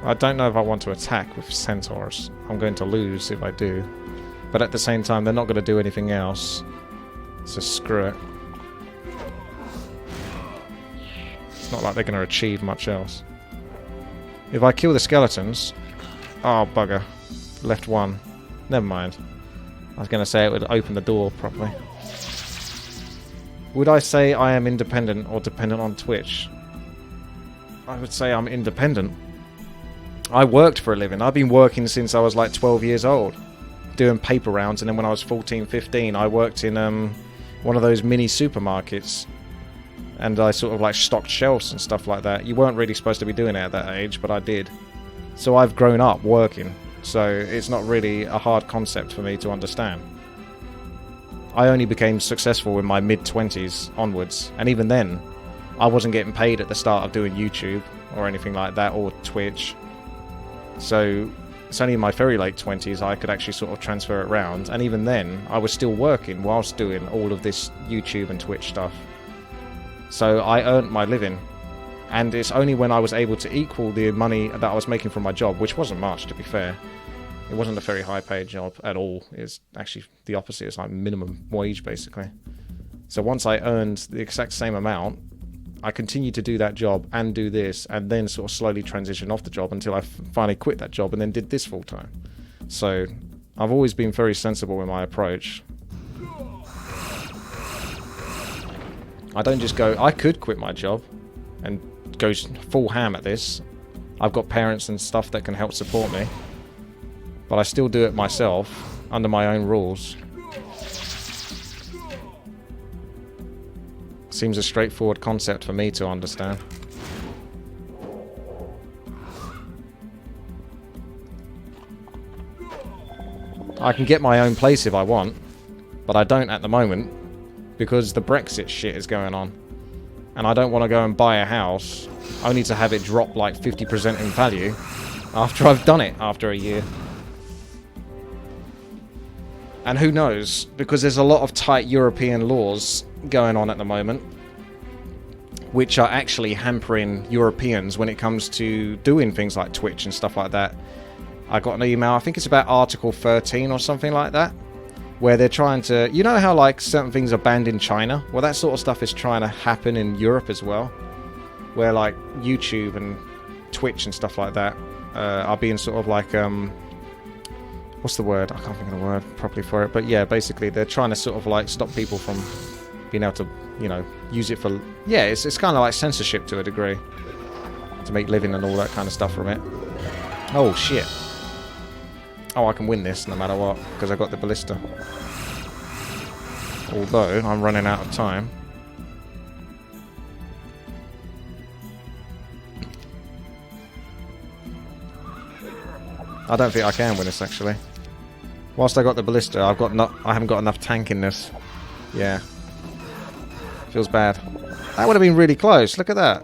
I don't know if I want to attack with centaurs. I'm going to lose if I do. But at the same time, they're not going to do anything else. So screw it. It's not like they're going to achieve much else. If I kill the skeletons... Oh, bugger. left one. Never mind. I was going to say it would open the door properly. Would I say I am independent or dependent on Twitch? I would say I'm independent. I worked for a living. I've been working since I was like 12 years old. Doing paper rounds, and then when I was 14, 15, I worked in one of those mini supermarkets. And I sort of like stocked shelves and stuff like that. You weren't really supposed to be doing it at that age, but I did. So I've grown up working. So it's not really a hard concept for me to understand. I only became successful in my mid-20s onwards. And even then, I wasn't getting paid at the start of doing YouTube or anything like that, or Twitch. So it's only in my very late 20s I could actually sort of transfer it around. And even then, I was still working whilst doing all of this YouTube and Twitch stuff. So I earned my living. And it's only when I was able to equal the money that I was making from my job, which wasn't much, to be fair. It wasn't a very high paid job at all. It's actually the opposite. It's like minimum wage, basically. So once I earned the exact same amount, I continued to do that job and do this, and then sort of slowly transition off the job until I finally quit that job and then did this full time. So I've always been very sensible in my approach. I don't just go, I could quit my job and go full ham at this. I've got parents and stuff that can help support me. But I still do it myself, under my own rules. Seems a straightforward concept for me to understand. I can get my own place if I want, but I don't at the moment, because the Brexit shit is going on. And I don't want to go and buy a house, only to have it drop like 50% in value, after I've done it after a year. And who knows, because there's a lot of tight European laws going on at the moment, which are actually hampering Europeans when it comes to doing things like Twitch and stuff like that. I got an email, I think it's about Article 13 or something like that, where they're trying to... You know how like certain things are banned in China? Well, that sort of stuff is trying to happen in Europe as well, where like YouTube and Twitch and stuff like that are being sort of like... what's the word? I can't think of the word properly for it. But yeah, basically they're trying to sort of like stop people from being able to, you know, use it for... Yeah, it's kind of like censorship to a degree. To make living and all that kind of stuff from it. Oh, shit. Oh, I can win this no matter what, because I got the ballista. Although, I'm running out of time. I don't think I can win this, actually. Whilst I got the ballista, I haven't got enough tank in this. Yeah. Feels bad. That would have been really close. Look at that.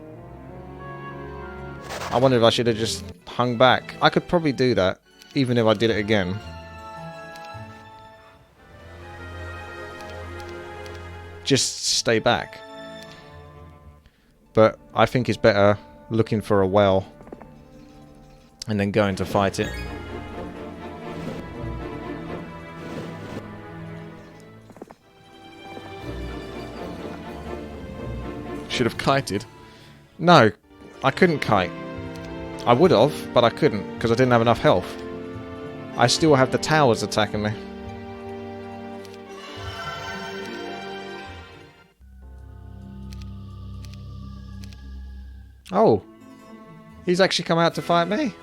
I wonder if I should have just hung back. I could probably do that, even if I did it again. Just stay back. But I think it's better looking for a well and then going to fight it. Should have kited. No, I couldn't kite. I would have, but I couldn't, because I didn't have enough health. I still have the towers attacking me. Oh. He's actually come out to fight me.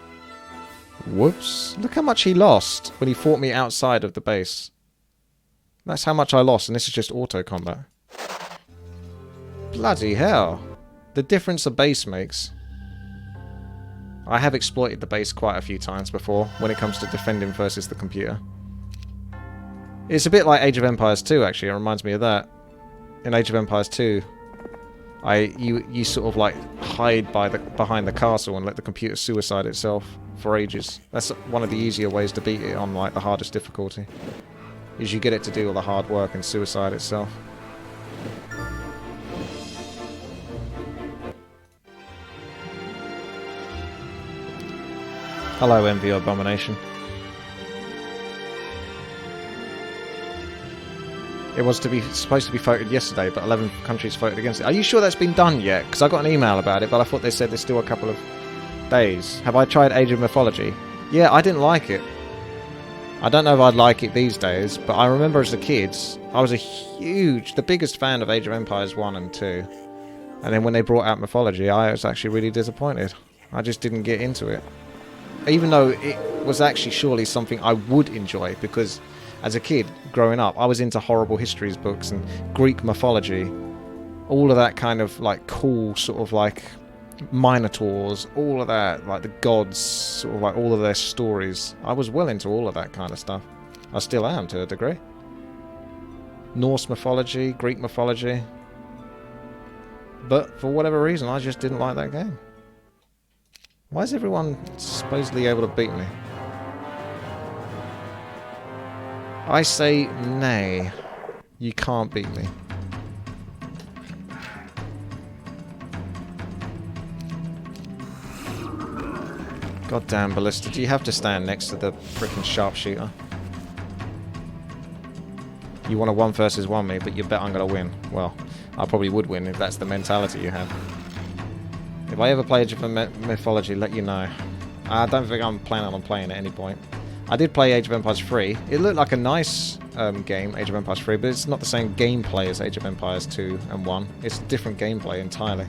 Whoops. Look how much he lost when he fought me outside of the base. That's how much I lost, and this is just auto combat. Bloody hell. The difference a base makes. I have exploited the base quite a few times before when it comes to defending versus the computer. It's a bit like Age of Empires 2, actually. It reminds me of that. In Age of Empires 2, you sort of like hide behind the castle and let the computer suicide itself for ages. That's one of the easier ways to beat it on like the hardest difficulty. Is you get it to do all the hard work and suicide itself. Hello, Envy Abomination. It was supposed to be voted yesterday, but 11 countries voted against it. Are you sure that's been done yet? Because I got an email about it, but I thought they said there's still a couple of days. Have I tried Age of Mythology? Yeah, I didn't like it. I don't know if I'd like it these days, but I remember as a kid, I was the biggest fan of Age of Empires 1 and 2. And then when they brought out Mythology, I was actually really disappointed. I just didn't get into it. Even though it was actually surely something I would enjoy, because as a kid, growing up, I was into horrible histories books and Greek mythology. All of that kind of, like, cool sort of, like, minotaurs, all of that, like the gods, sort of like all of their stories. I was well into all of that kind of stuff. I still am to a degree. Norse mythology, Greek mythology. But for whatever reason, I just didn't like that game. Why is everyone supposedly able to beat me? I say nay. You can't beat me. Goddamn ballista, do you have to stand next to the frickin' sharpshooter? You want to 1 versus 1 me, but you bet I'm gonna win. Well, I probably would win if that's the mentality you have. If I ever play Age of Mythology, let you know. I don't think I'm planning on playing at any point. I did play Age of Empires 3. It looked like a nice game, Age of Empires 3, but it's not the same gameplay as Age of Empires 2 and 1. It's a different gameplay entirely.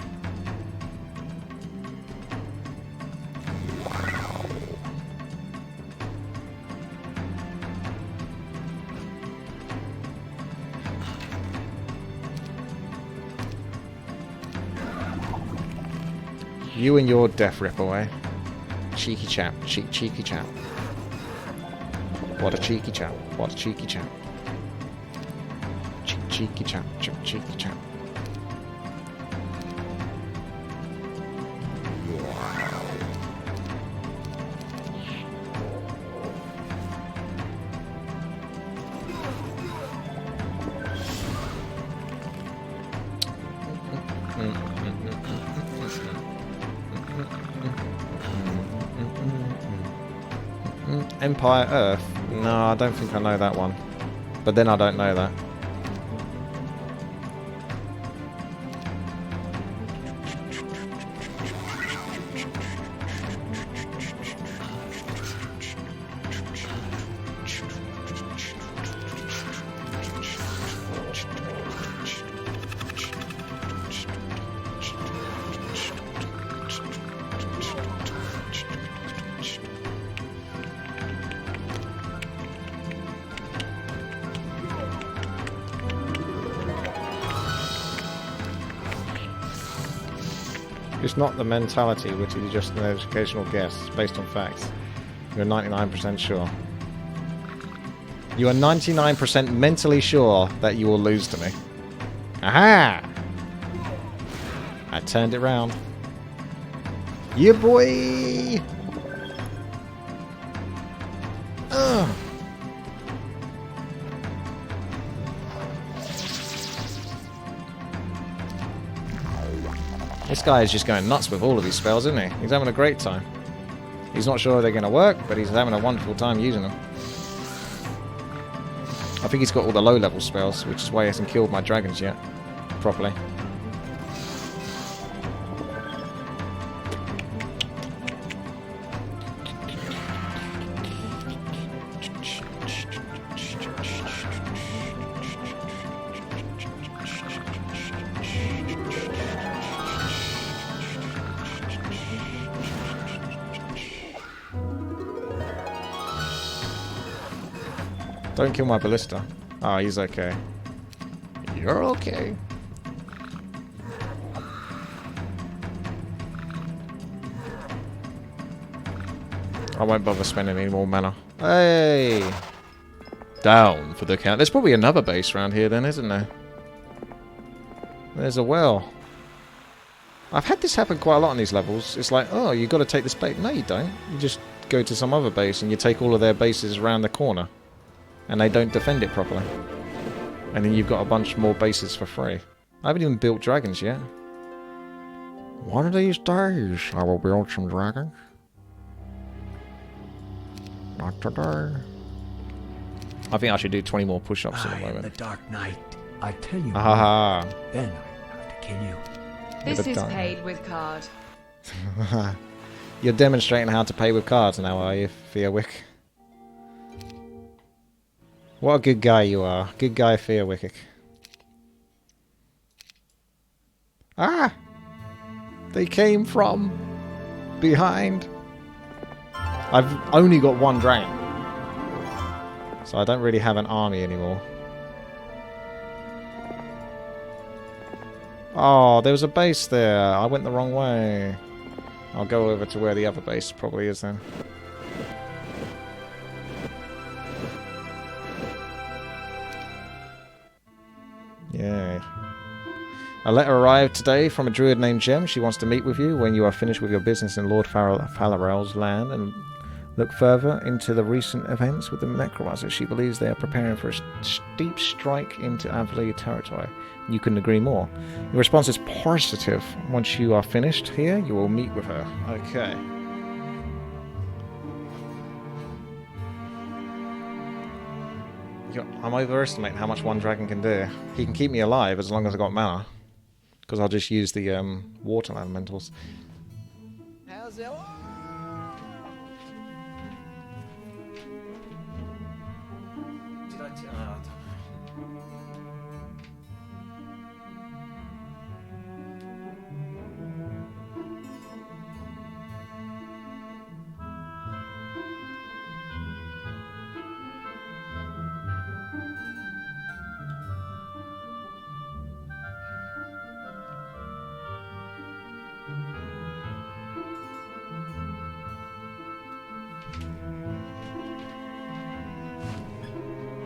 You and your death rip away. Cheeky chap. Cheeky chap. What a cheeky chap. What a cheeky chap. Cheeky chap. Cheeky chap. Empire Earth? No, I don't think I know that one. But then I don't know that. It's not the mentality, which is just an educational guess based on facts. You're 99% sure. You are 99% mentally sure that you will lose to me. Aha! I turned it round. Yeah, boy! Ugh. This guy is just going nuts with all of these spells, isn't he? He's having a great time. He's not sure if they're going to work, but he's having a wonderful time using them. I think he's got all the low-level spells, which is why he hasn't killed my dragons yet. Properly. Don't kill my ballista. Oh, he's okay. You're okay. I won't bother spending any more mana. Hey! Down for the count. There's probably another base around here then, isn't there? There's a well. I've had this happen quite a lot on these levels. It's like, oh, you've got to take this base. No, you don't. You just go to some other base and you take all of their bases around the corner. And they don't defend it properly. And then you've got a bunch more bases for free. I haven't even built dragons yet. One of these days, I will build some dragons. Not today. I think I should do 20 more push-ups at the moment. The Dark Knight. I tell you. Aha. Then I have to kill you. This is paid with card. You're demonstrating how to pay with cards now, are you, Fearwick? What a good guy you are. Good guy, Fearwickik. Ah! They came from behind. I've only got one dragon. So I don't really have an army anymore. Oh, there was a base there. I went the wrong way. I'll go over to where the other base probably is then. Yay. A letter arrived today from a druid named Gem. She wants to meet with you when you are finished with your business in Lord Falarel's land and look further into the recent events with the necromancer. She believes they are preparing for a steep strike into Avali territory. You couldn't agree more. Your response is positive. Once you are finished here, you will meet with her. Okay. I'm overestimating how much one dragon can do. He can keep me alive as long as I got mana. Because I'll just use the water elementals. How's it? Did I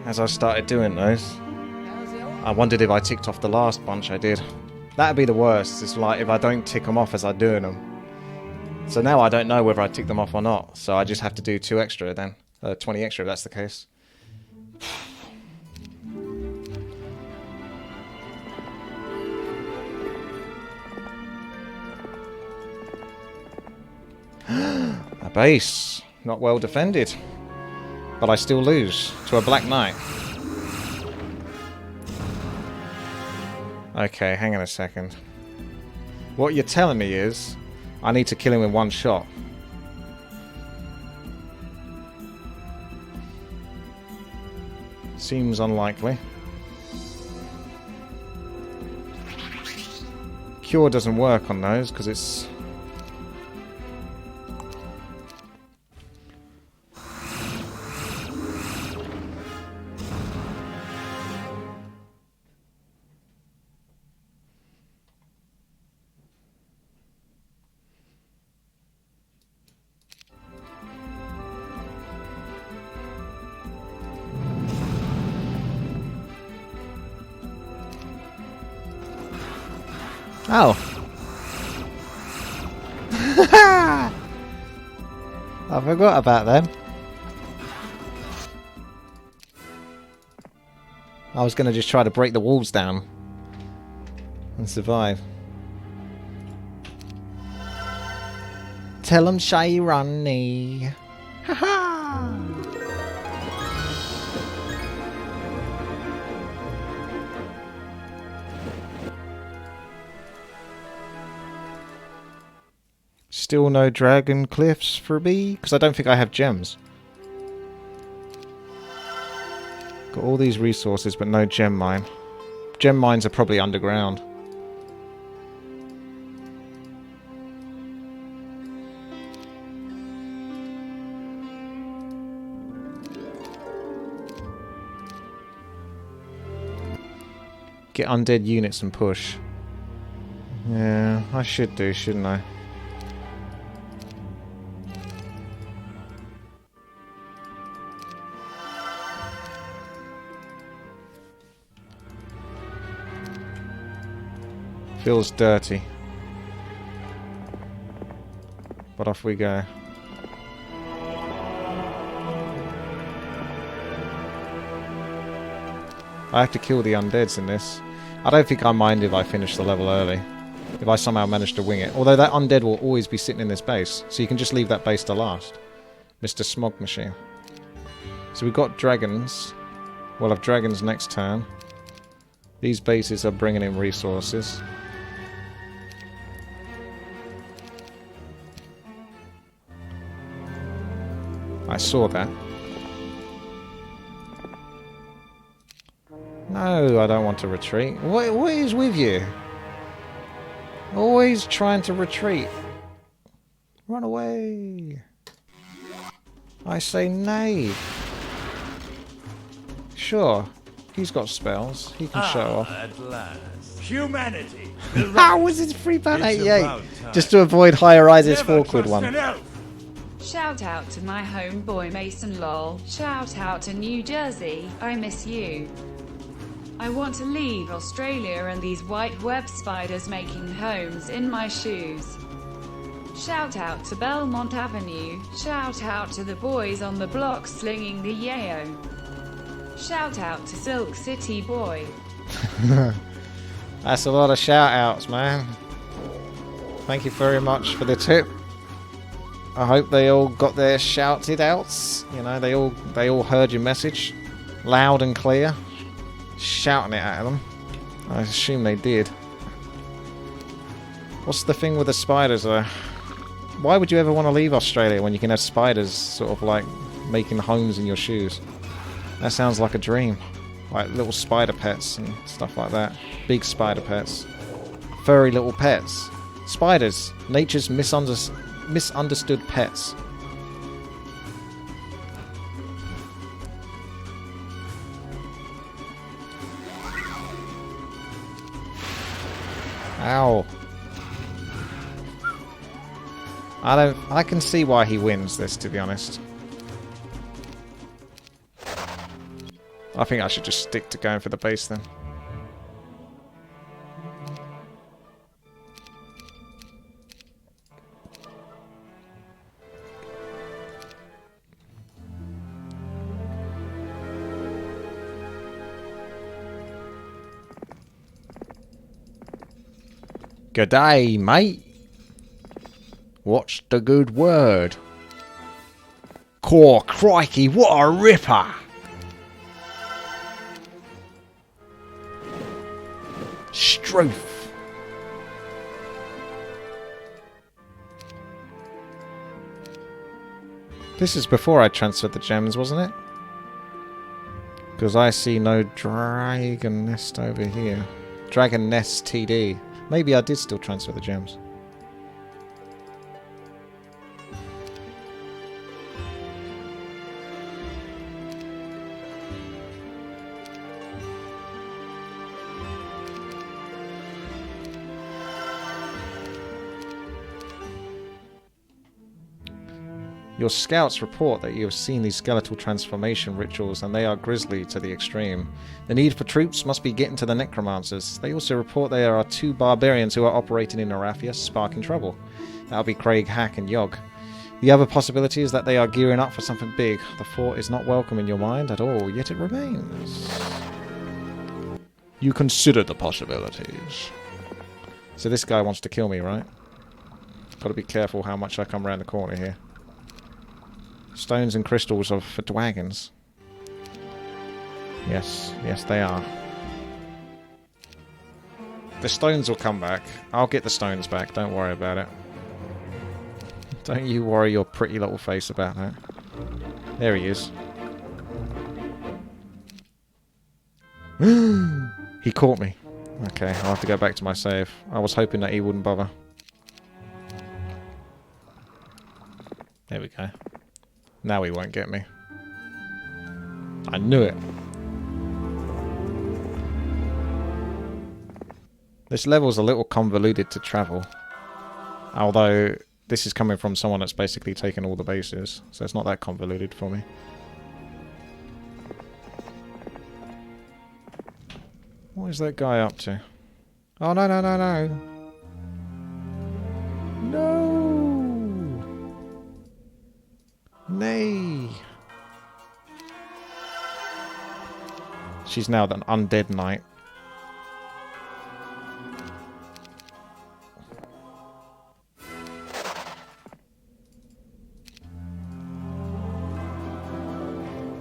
As I started doing those, I wondered if I ticked off the last bunch I did. That'd be the worst. It's like if I don't tick them off as I'm doing them. So now I don't know whether I tick them off or not. So I just have to do 2 extra then. 20 extra if that's the case. A base. Not well defended. But I still lose to a Black Knight. Okay, hang on a second. What you're telling me is I need to kill him in 1 shot. Seems unlikely. Cure doesn't work on those because it's... Oh. I forgot about them. I was going to just try to break the walls down and survive. Tell 'em shy runny. Ha ha. Still no dragon cliffs for me? Because I don't think I have gems. Got all these resources, but no gem mine. Gem mines are probably underground. Get undead units and push. Yeah, I should do, shouldn't I? Feels dirty. But off we go. I have to kill the undeads in this. I don't think I mind if I finish the level early. If I somehow manage to wing it. Although that undead will always be sitting in this base. So you can just leave that base to last. Mr. Smog Machine. So we've got dragons. We'll have dragons next turn. These bases are bringing in resources. I saw that. No, I don't want to retreat. What is with you? Always trying to retreat. Run away. I say nay. Sure, he's got spells. He can show off. At last. Humanity. How was it £3.88? Just to avoid Higher Rises 4 quid one. Shout out to my homeboy Mason lol. Shout out to New Jersey, I miss you. I want to leave Australia and these white web spiders making homes in my shoes. Shout out to Belmont Avenue. Shout out to the boys on the block slinging the yayo. Shout out to Silk City Boy. That's a lot of shout outs, man. Thank you very much for the tip. I hope they all got their shouted outs. You know, they all heard your message loud and clear. Shouting it at them. I assume they did. What's the thing with the spiders there? Why would you ever want to leave Australia when you can have spiders sort of like making homes in your shoes? That sounds like a dream. Like little spider pets and stuff like that. Big spider pets. Furry little pets. Spiders. Nature's misunderstood pets. Ow. I can see why he wins this, to be honest. I think I should just stick to going for the base then. G'day, mate. What's the good word? Core crikey, what a ripper! Struth. This is before I transferred the gems, wasn't it? Because I see no dragon nest over here. Dragon nest TD. Maybe I did still transfer the gems. Your scouts report that you have seen these skeletal transformation rituals and they are grisly to the extreme. The need for troops must be getting to the necromancers. They also report there are 2 barbarians who are operating in Arathia, sparking trouble. That'll be Craig, Hack and Yogg. The other possibility is that they are gearing up for something big. The fort is not welcome in your mind at all, yet it remains. You consider the possibilities. So this guy wants to kill me, right? Gotta be careful how much I come around the corner here. Stones and crystals are for dragons. Yes, yes they are. The stones will come back. I'll get the stones back, don't worry about it. Don't you worry your pretty little face about that. There he is. He caught me. Okay, I'll have to go back to my save. I was hoping that he wouldn't bother. There we go. Now he won't get me. I knew it. This level's a little convoluted to travel. Although, this is coming from someone that's basically taken all the bases. So it's not that convoluted for me. What is that guy up to? Oh, no, no, no, no. No! Nay. She's now an undead knight.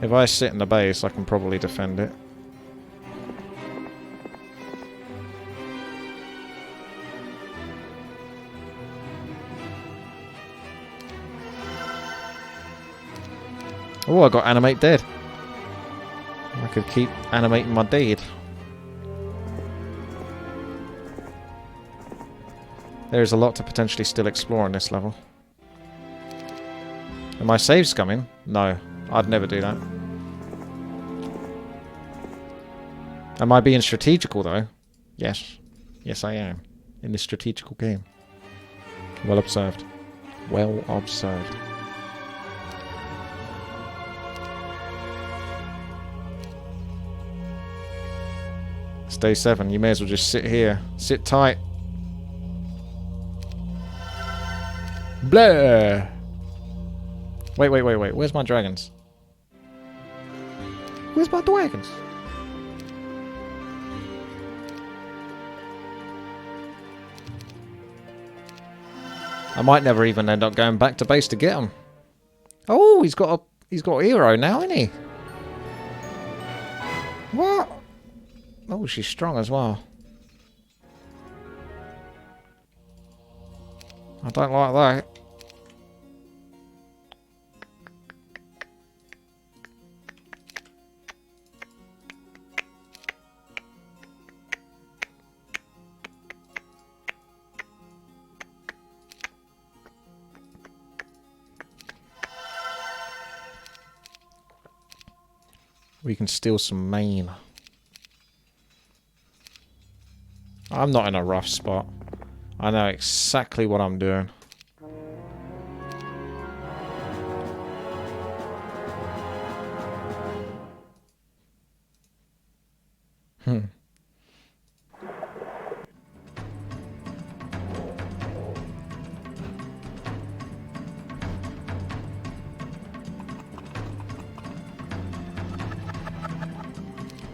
If I sit in the base, I can probably defend it. Oh, I got animate dead. could keep animating my deed. There is a lot to potentially still explore in this level. Are my saves coming? No, I'd never do that. Am I being strategical though? Yes. Yes, I am. In this strategical game. Well observed. Well observed. It's day 7. You may as well just sit here. Sit tight. Blah! Wait. Where's my dragons? Where's my dragons? I might never even end up going back to base to get them. Oh, he's got a hero now, isn't he? What? Oh, she's strong as well. I don't like that. We can steal some main. I'm not in a rough spot. I know exactly what I'm doing.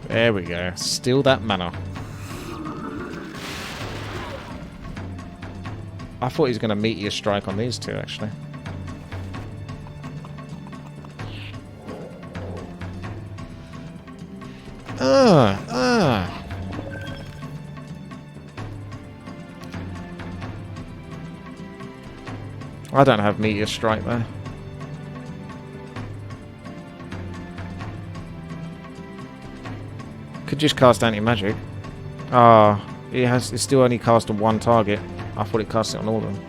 There we go. Steal that mana. I thought he was going to meteor strike on these two, actually. I don't have meteor strike there. Could just cast anti-magic. It's still only cast on one target. I thought it cast it on all of them.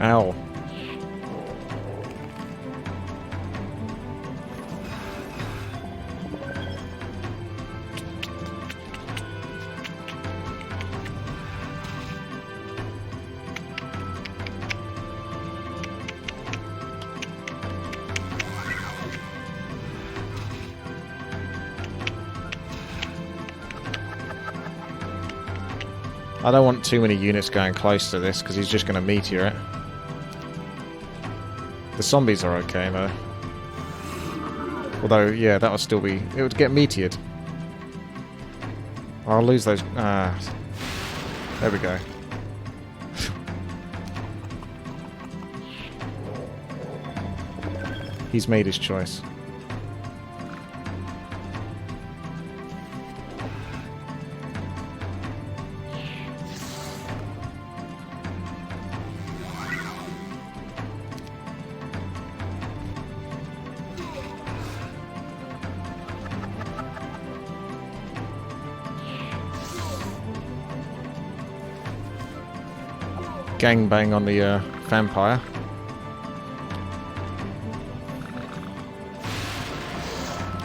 Ow. I don't want too many units going close to this because he's just going to meteor it. The zombies are okay though. Although, yeah, that would still be... It would get meteored. I'll lose those... there we go. He's made his choice. Gangbang on the vampire.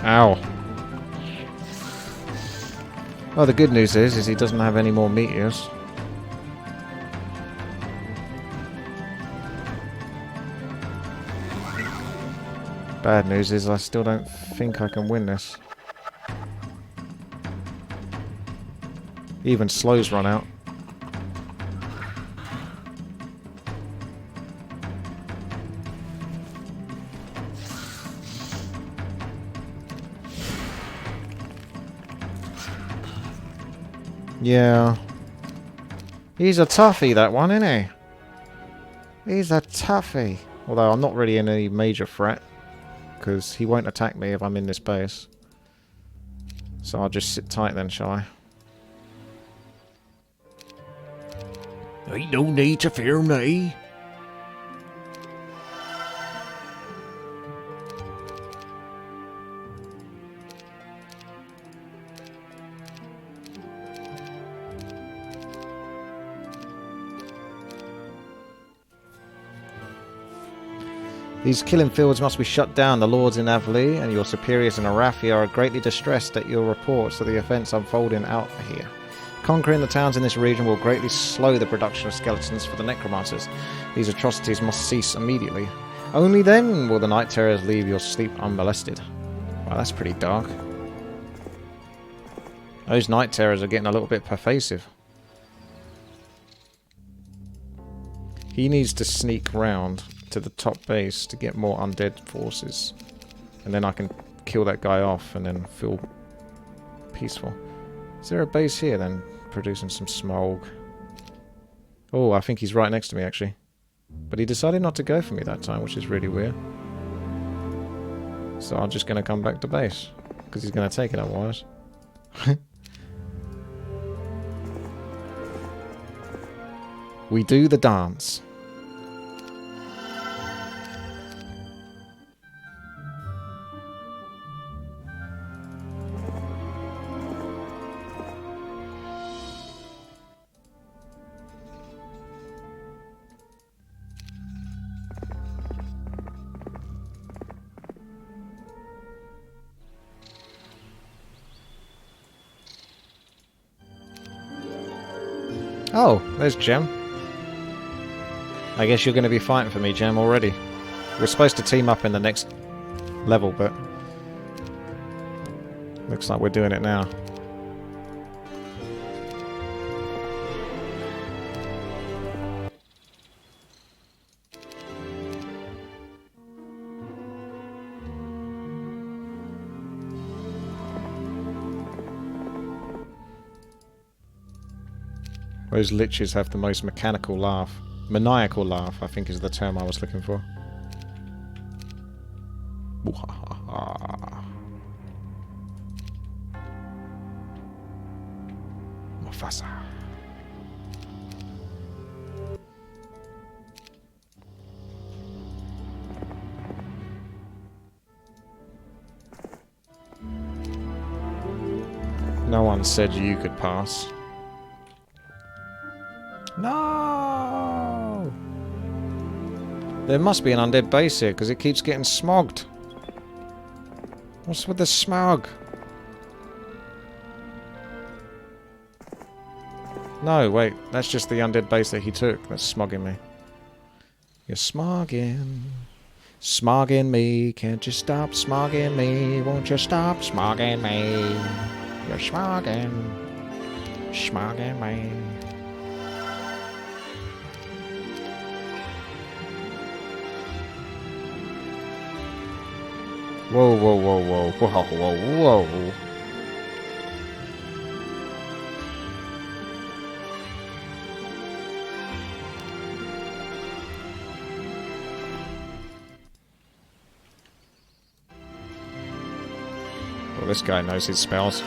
Ow. Well, the good news is he doesn't have any more meteors. Bad news is I still don't think I can win this. Even slows run out. Yeah. He's a toughie, that one, isn't he? He's a toughie. Although I'm not really in any major threat, because he won't attack me if I'm in this base. So I'll just sit tight then, shall I? Ain't no need to fear me. These killing fields must be shut down. The lords in Avli and your superiors in Arathia are greatly distressed at your reports of the events unfolding out here. Conquering the towns in this region will greatly slow the production of skeletons for the necromancers. These atrocities must cease immediately. Only then will the night terrors leave your sleep unmolested. Wow, that's pretty dark. Those night terrors are getting a little bit pervasive. He needs to sneak round to the top base to get more undead forces. And then I can kill that guy off and then feel peaceful. Is there a base here then? Producing some smoke. Oh, I think he's right next to me actually. But he decided not to go for me that time, which is really weird. So I'm just going to come back to base. Because he's going to take it otherwise. We do the dance. Oh, there's Gem. I guess you're going to be fighting for me, Gem, already. We're supposed to team up in the next level, but looks like we're doing it now. Those liches have the most mechanical laugh. Maniacal laugh, I think is the term I was looking for. Mufasa. No one said you could pass. No! There must be an undead base here, because it keeps getting smogged. What's with the smog? No, wait. That's just the undead base that he took. That's smogging me. You're smogging. Smogging me. Can't you stop smogging me? Won't you stop smogging me? You're smogging. Smogging me. Whoa, whoa, whoa, whoa, whoa, whoa, whoa. Well, this guy knows his spells.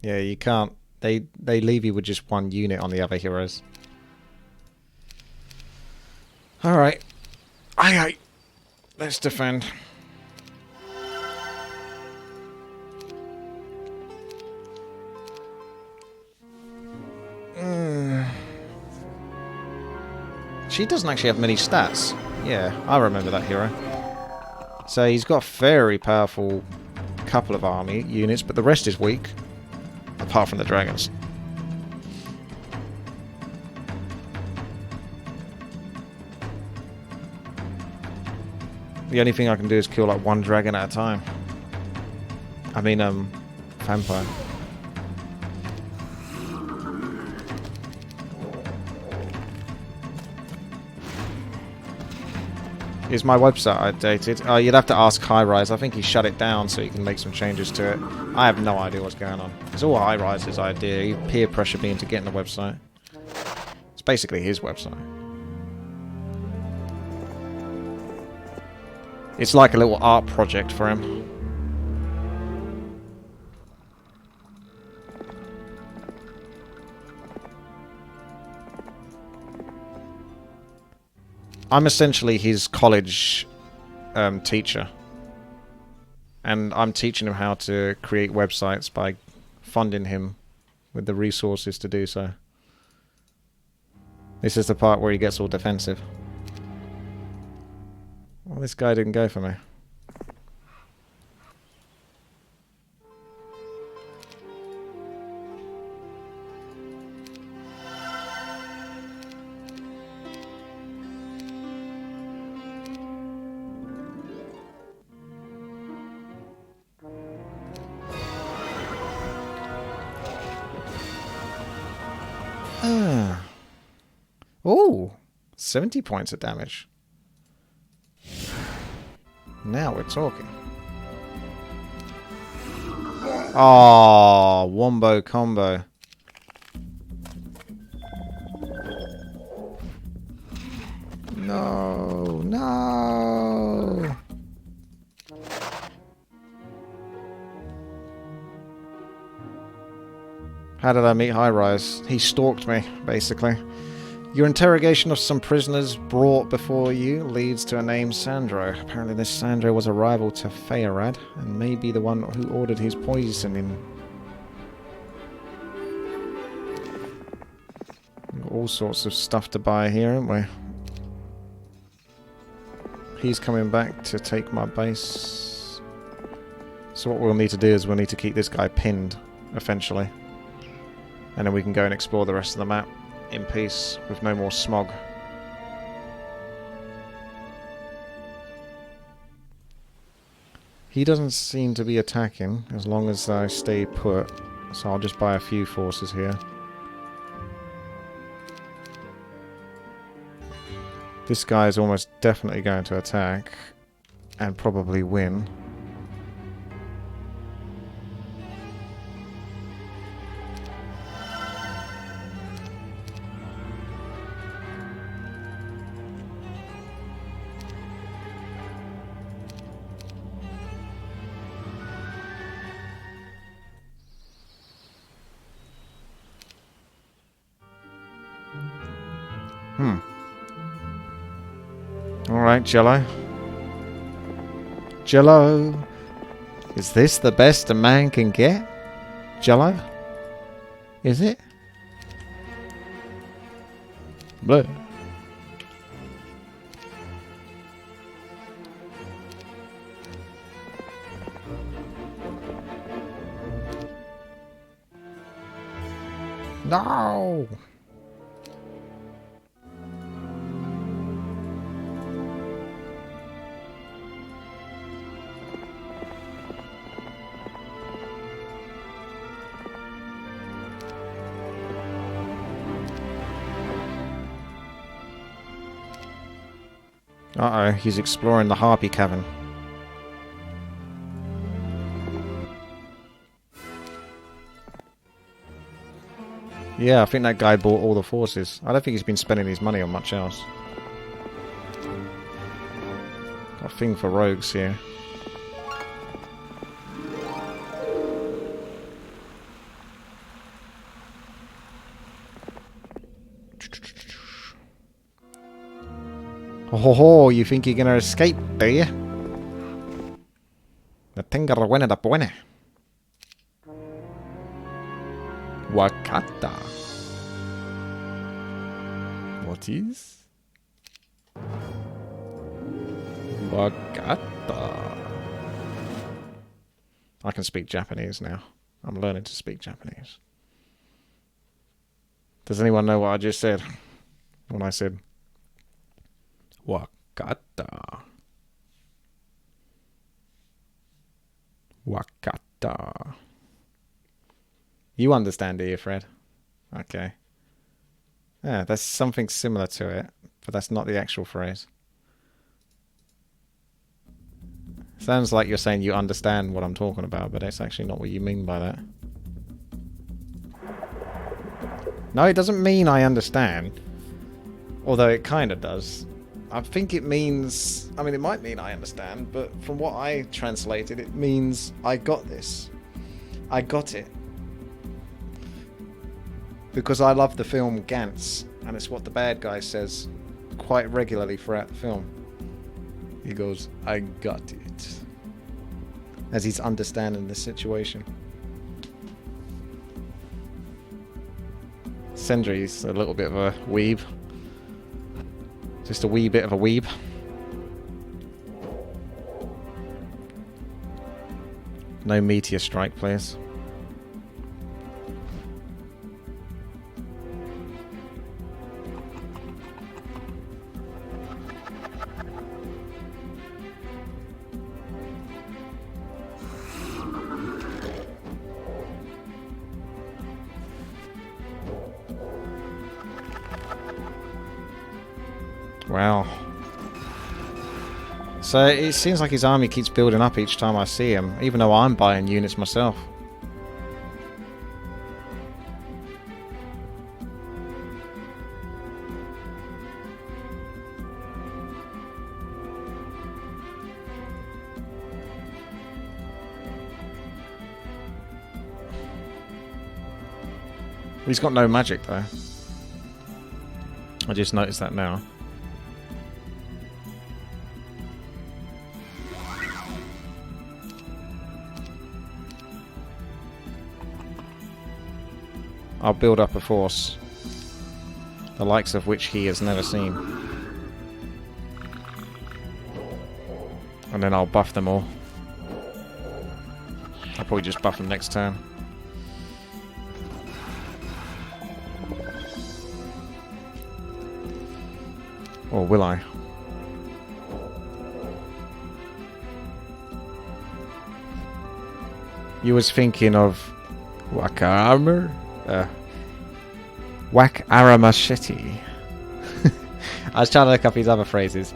Yeah, you can't. They leave you with just one unit on the other heroes. Alright. Aye. Let's defend. She doesn't actually have many stats. Yeah, I remember that hero. So he's got a very powerful couple of army units, but the rest is weak. Apart from the dragons. The only thing I can do is kill like one dragon at a time. I mean, vampire. Is my website outdated? Oh, you'd have to ask High-Rise. I think he shut it down so you can make some changes to it. I have no idea what's going on. It's all High-Rise's idea. He peer pressured me into getting the website. It's basically his website. It's like a little art project for him. I'm essentially his college teacher. And I'm teaching him how to create websites by funding him with the resources to do so. This is the part where he gets all defensive. Well, this guy didn't go for me. Oh, 70 points of damage. Now we're talking. Oh, wombo combo. No, no. How did I meet High-Rise? He stalked me, basically. Your interrogation of some prisoners brought before you leads to a name Sandro. Apparently this Sandro was a rival to Feyrad, and may be the one who ordered his poisoning. Got all sorts of stuff to buy here, haven't we? He's coming back to take my base. So what we'll need to do is we'll need to keep this guy pinned, eventually. And then we can go and explore the rest of the map in peace, with no more smog. He doesn't seem to be attacking as long as I stay put, so I'll just buy a few forces here. This guy is almost definitely going to attack and probably win. Alright, Jello. Jello! Is this the best a man can get? Jello? Is it? Bleh. No! Uh-oh, he's exploring the Harpy Cavern. Yeah, I think that guy bought all the forces. I don't think he's been spending his money on much else. Got a thing for rogues here. Oh ho ho, you think you're gonna escape, do you? The tenga buena da buena. Wakata. What is? Wakata. I can speak Japanese now. I'm learning to speak Japanese. Does anyone know what I just said? When I said Wakata. Wakata. star. You understand, do you, Fred? Okay. Yeah, there's something similar to it, but that's not the actual phrase. Sounds like you're saying you understand what I'm talking about, but that's actually not what you mean by that. No, it doesn't mean I understand. Although it kind of does. I think it means... I mean, it might mean I understand, but from what I translated, it means I got this. I got it. Because I love the film Gantz, and it's what the bad guy says quite regularly throughout the film. He goes, I got it. As he's understanding the situation. Sindri's a little bit of a weeb. Just a wee bit of a weeb. No meteor strike, please. Wow. So it seems like his army keeps building up each time I see him, even though I'm buying units myself. He's got no magic though. I just noticed that now. I'll build up a force, the likes of which he has never seen. And then I'll buff them all. I'll probably just buff them next turn. Or will I? You was thinking of Wakarmer? Whack Aramasheti. I was trying to look up his other phrases.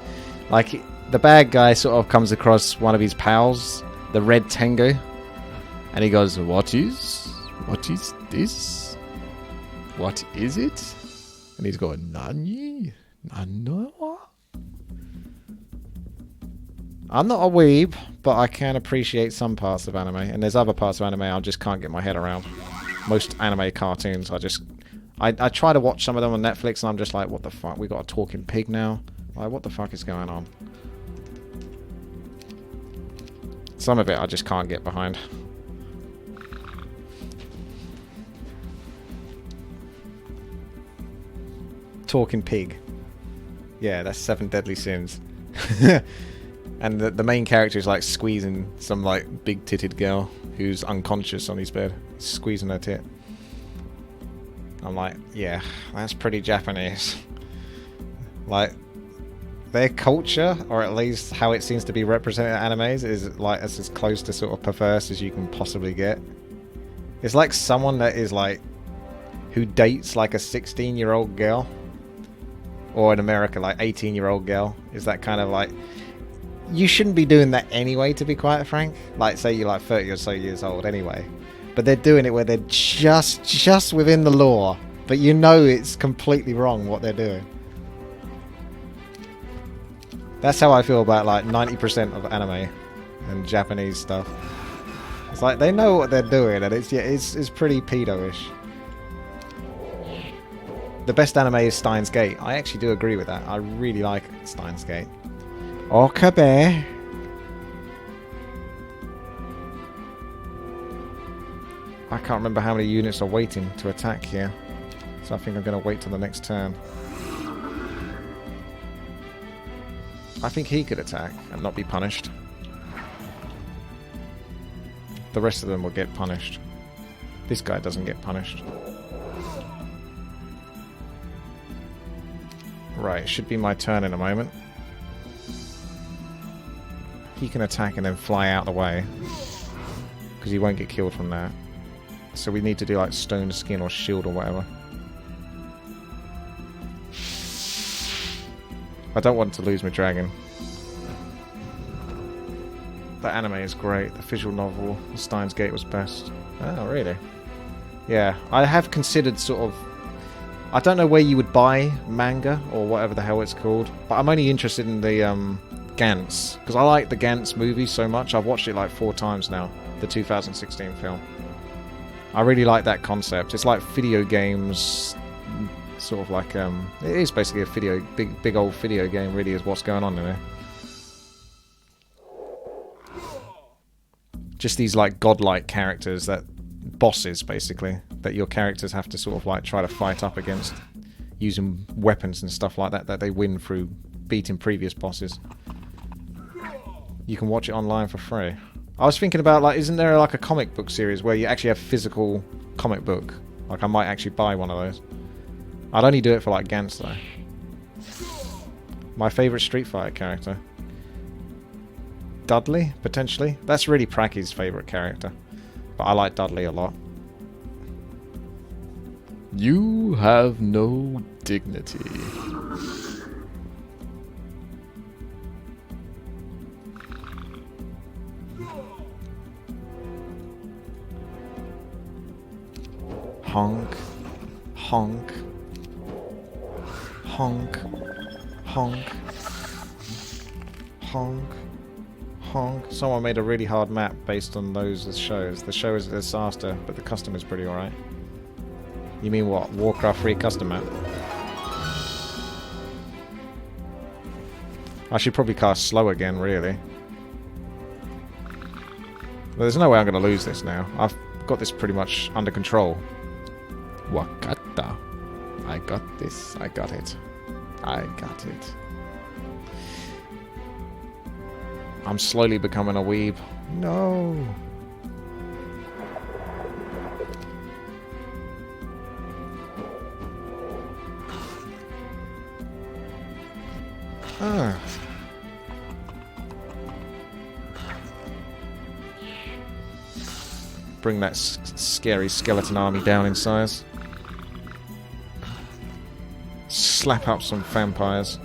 Like, the bad guy sort of comes across one of his pals, the Red Tengu, and he goes, What is this? What is it? And he's going, Nani? Nano? I'm not a weeb, but I can appreciate some parts of anime, and there's other parts of anime I just can't get my head around. Most anime cartoons, I try to watch some of them on Netflix, and I'm just like, what the fuck? We got a talking pig now? Like, what the fuck is going on? Some of it I just can't get behind. Talking pig. Yeah, that's 7 Deadly Sins. And the main character is like squeezing some like big-titted girl who's unconscious on his bed. He's squeezing her tit. I'm like, yeah, that's pretty Japanese. Like, their culture, or at least how it seems to be represented in animes, is like as close to sort of perverse as you can possibly get. It's like someone that is like, who dates like a 16-year-old girl. Or in America, like 18-year-old girl. Is that kind of like... You shouldn't be doing that anyway, to be quite frank. Like, say you're like 30 or so years old anyway. But they're doing it where they're just within the law. But you know it's completely wrong what they're doing. That's how I feel about like 90% of anime and Japanese stuff. It's like they know what they're doing, and it's pretty pedo-ish. The best anime is Steins Gate. I actually do agree with that. I really like Steins Gate. Okabe. I can't remember how many units are waiting to attack here. So I think I'm going to wait till the next turn. I think he could attack and not be punished. The rest of them will get punished. This guy doesn't get punished. Right, it should be my turn in a moment. He can attack and then fly out the way. because you won't get killed from that. So we need to do like stone skin or shield or whatever. I don't want to lose my dragon. That anime is great. The visual novel, Steins Gate, was best. Oh, really? Yeah, I have considered sort of... I don't know where you would buy manga, or whatever the hell it's called, but I'm only interested in the Gantz, because I like the Gantz movie so much. I've watched it like 4 times now, the 2016 film. I really like that concept. It's like video games, sort of like... it is basically a big old video game, really, is what's going on in there. Just these like godlike characters, that bosses basically, that your characters have to sort of like try to fight up against using weapons and stuff like that, that they win through beating previous bosses. You can watch it online for free. I was thinking about, like, isn't there like a comic book series where you actually have physical comic book? Like, I might actually buy one of those. I'd only do it for like Gantz though. My favourite Street Fighter character. Dudley, potentially. That's really Pracky's favourite character. But I like Dudley a lot. You have no dignity. Honk. Honk. Honk. Honk. Honk. Honk. Someone made a really hard map based on those as shows. The show is a disaster, but the custom is pretty alright. You mean what? Warcraft 3 custom map? I should probably cast slow again, really. But there's no way I'm going to lose this now. I've got this pretty much under control. Wakata. I got this. I got it. I got it. I'm slowly becoming a weeb. No. Ah. Bring that scary skeleton army down in size. Slap up some vampires.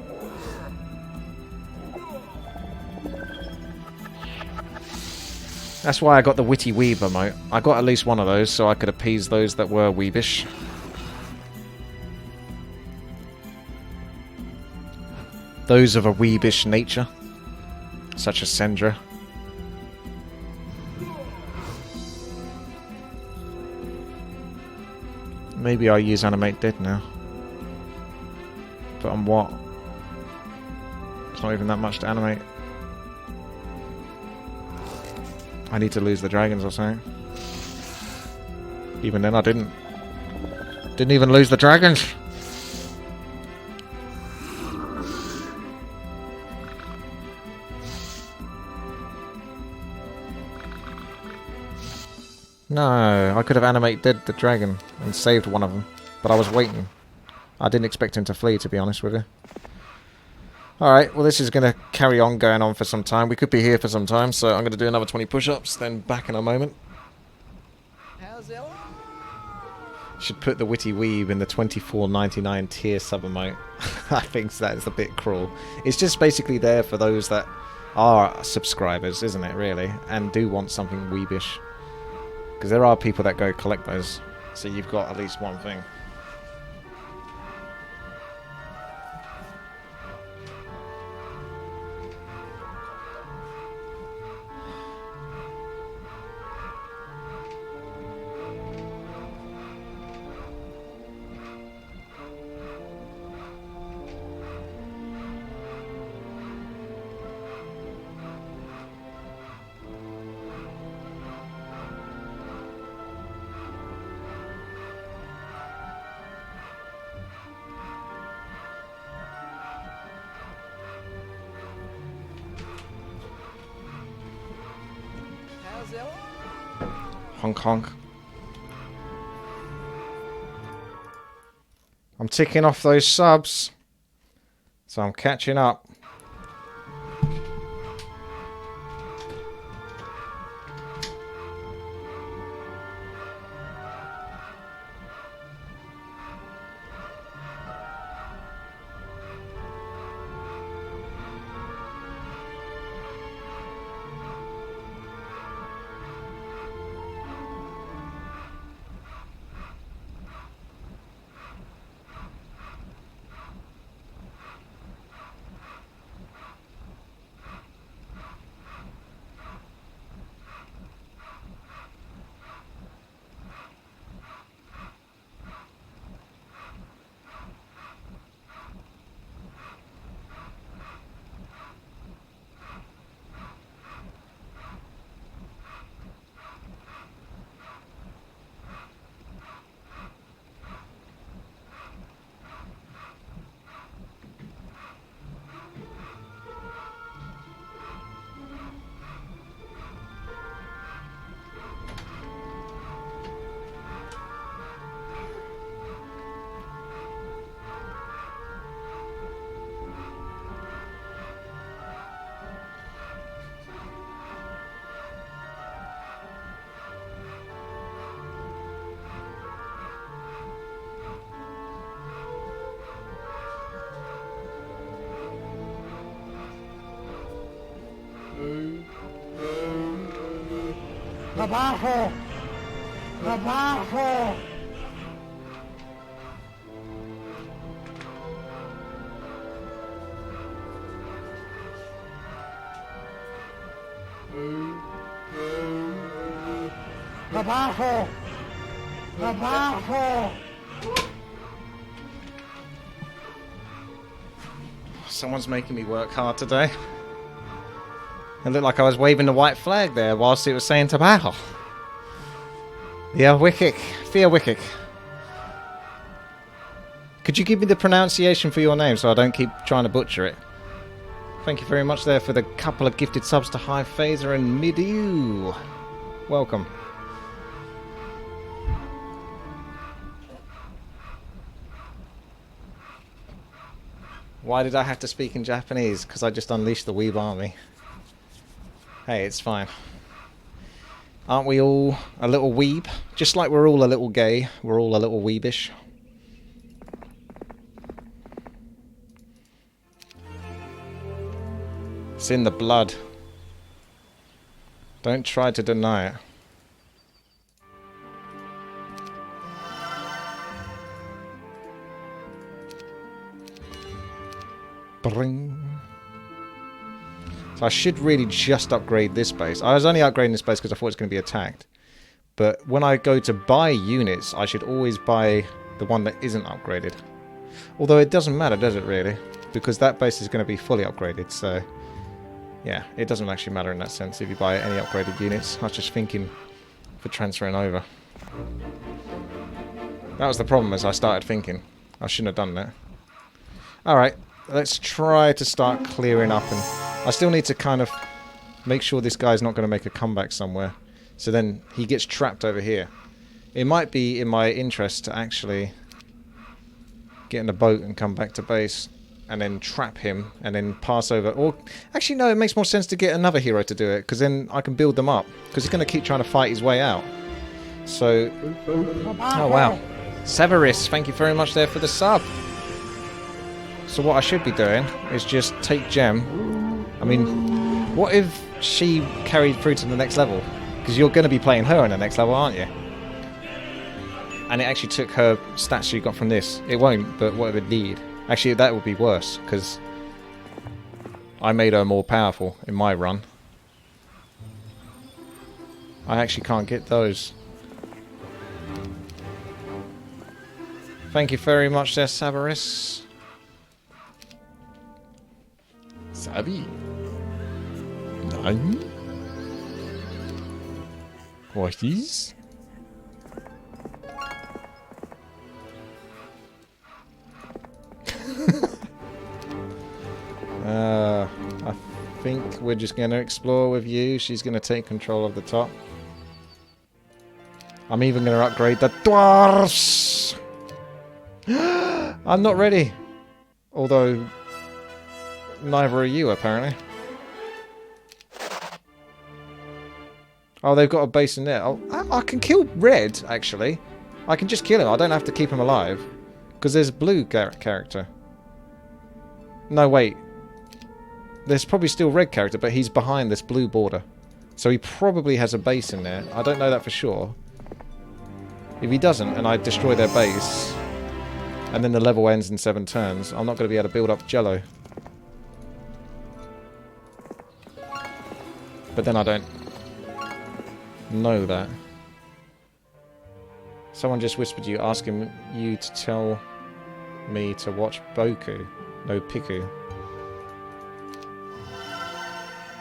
That's why I got the Witty Weeb emote. I got at least one of those so I could appease those that were weebish. Those of a weebish nature, such as Sendra. Maybe I'll use Animate Dead now. But on what? It's not even that much to animate. I need to lose the dragons or something. Even then I didn't. Didn't even lose the dragons. No, I could have animated the dragon and saved one of them, but I was waiting. I didn't expect him to flee, to be honest with you. Alright, well this is going to carry on going on for some time. We could be here for some time, so I'm going to do another 20 push-ups, then back in a moment. How's Ella? Should put the Witty Weeb in the $24.99 tier sub emote. I think that is a bit cruel. It's just basically there for those that are subscribers, isn't it, really? And do want something weebish. Because there are people that go collect those, so you've got at least one thing. Honk honk. I'm ticking off those subs, so I'm catching up. Trabajo! Trabajo! Trabajo! Trabajo! Someone's making me work hard today. It looked like I was waving the white flag there whilst it was saying tobacco. Yeah, Wickik. Thea Wickik. Could you give me the pronunciation for your name so I don't keep trying to butcher it? Thank you very much there for the couple of gifted subs to High Phaser and Midu. Welcome. Why did I have to speak in Japanese? Because I just unleashed the weeb army. Hey, it's fine. Aren't we all a little weeb? Just like we're all a little gay, we're all a little weebish. It's in the blood. Don't try to deny it. Bring. So I should really just upgrade this base. I was only upgrading this base because I thought it was going to be attacked. But when I go to buy units, I should always buy the one that isn't upgraded. Although it doesn't matter, does it really? Because that base is going to be fully upgraded, so... yeah, it doesn't actually matter in that sense if you buy any upgraded units. I was just thinking for transferring over. That was the problem as I started thinking. I shouldn't have done that. Alright, let's try to start clearing up, and I still need to kind of make sure this guy's not going to make a comeback somewhere. So then he gets trapped over here. It might be in my interest to actually get in a boat and come back to base and then trap him and then pass over. Or actually no, it makes more sense to get another hero to do it, because then I can build them up, because he's going to keep trying to fight his way out. So, oh wow, Severus, thank you very much there for the sub. So what I should be doing is just take Gem. I mean, what if she carried through to the next level? Because you're going to be playing her in the next level, aren't you? And it actually took her stats she got from this. It won't, but what it would need. Actually, that would be worse, because I made her more powerful in my run. I actually can't get those. Thank you very much there, Sabaris. Sabi? Nani? What is? I think we're just going to explore with you. She's going to take control of the top. I'm even going to upgrade the dwarfs. I'm not ready. Although, neither are you, apparently. Oh, they've got a base in there. Oh, I can kill Red, actually. I can just kill him. I don't have to keep him alive. Because there's a blue character. No, wait. There's probably still Red character, but he's behind this blue border. So he probably has a base in there. I don't know that for sure. If he doesn't, and I destroy their base, and then the level ends in 7 turns, I'm not going to be able to build up Jello. But then I don't know that. Someone just whispered you, asking you to tell me to watch Boku, no Piku.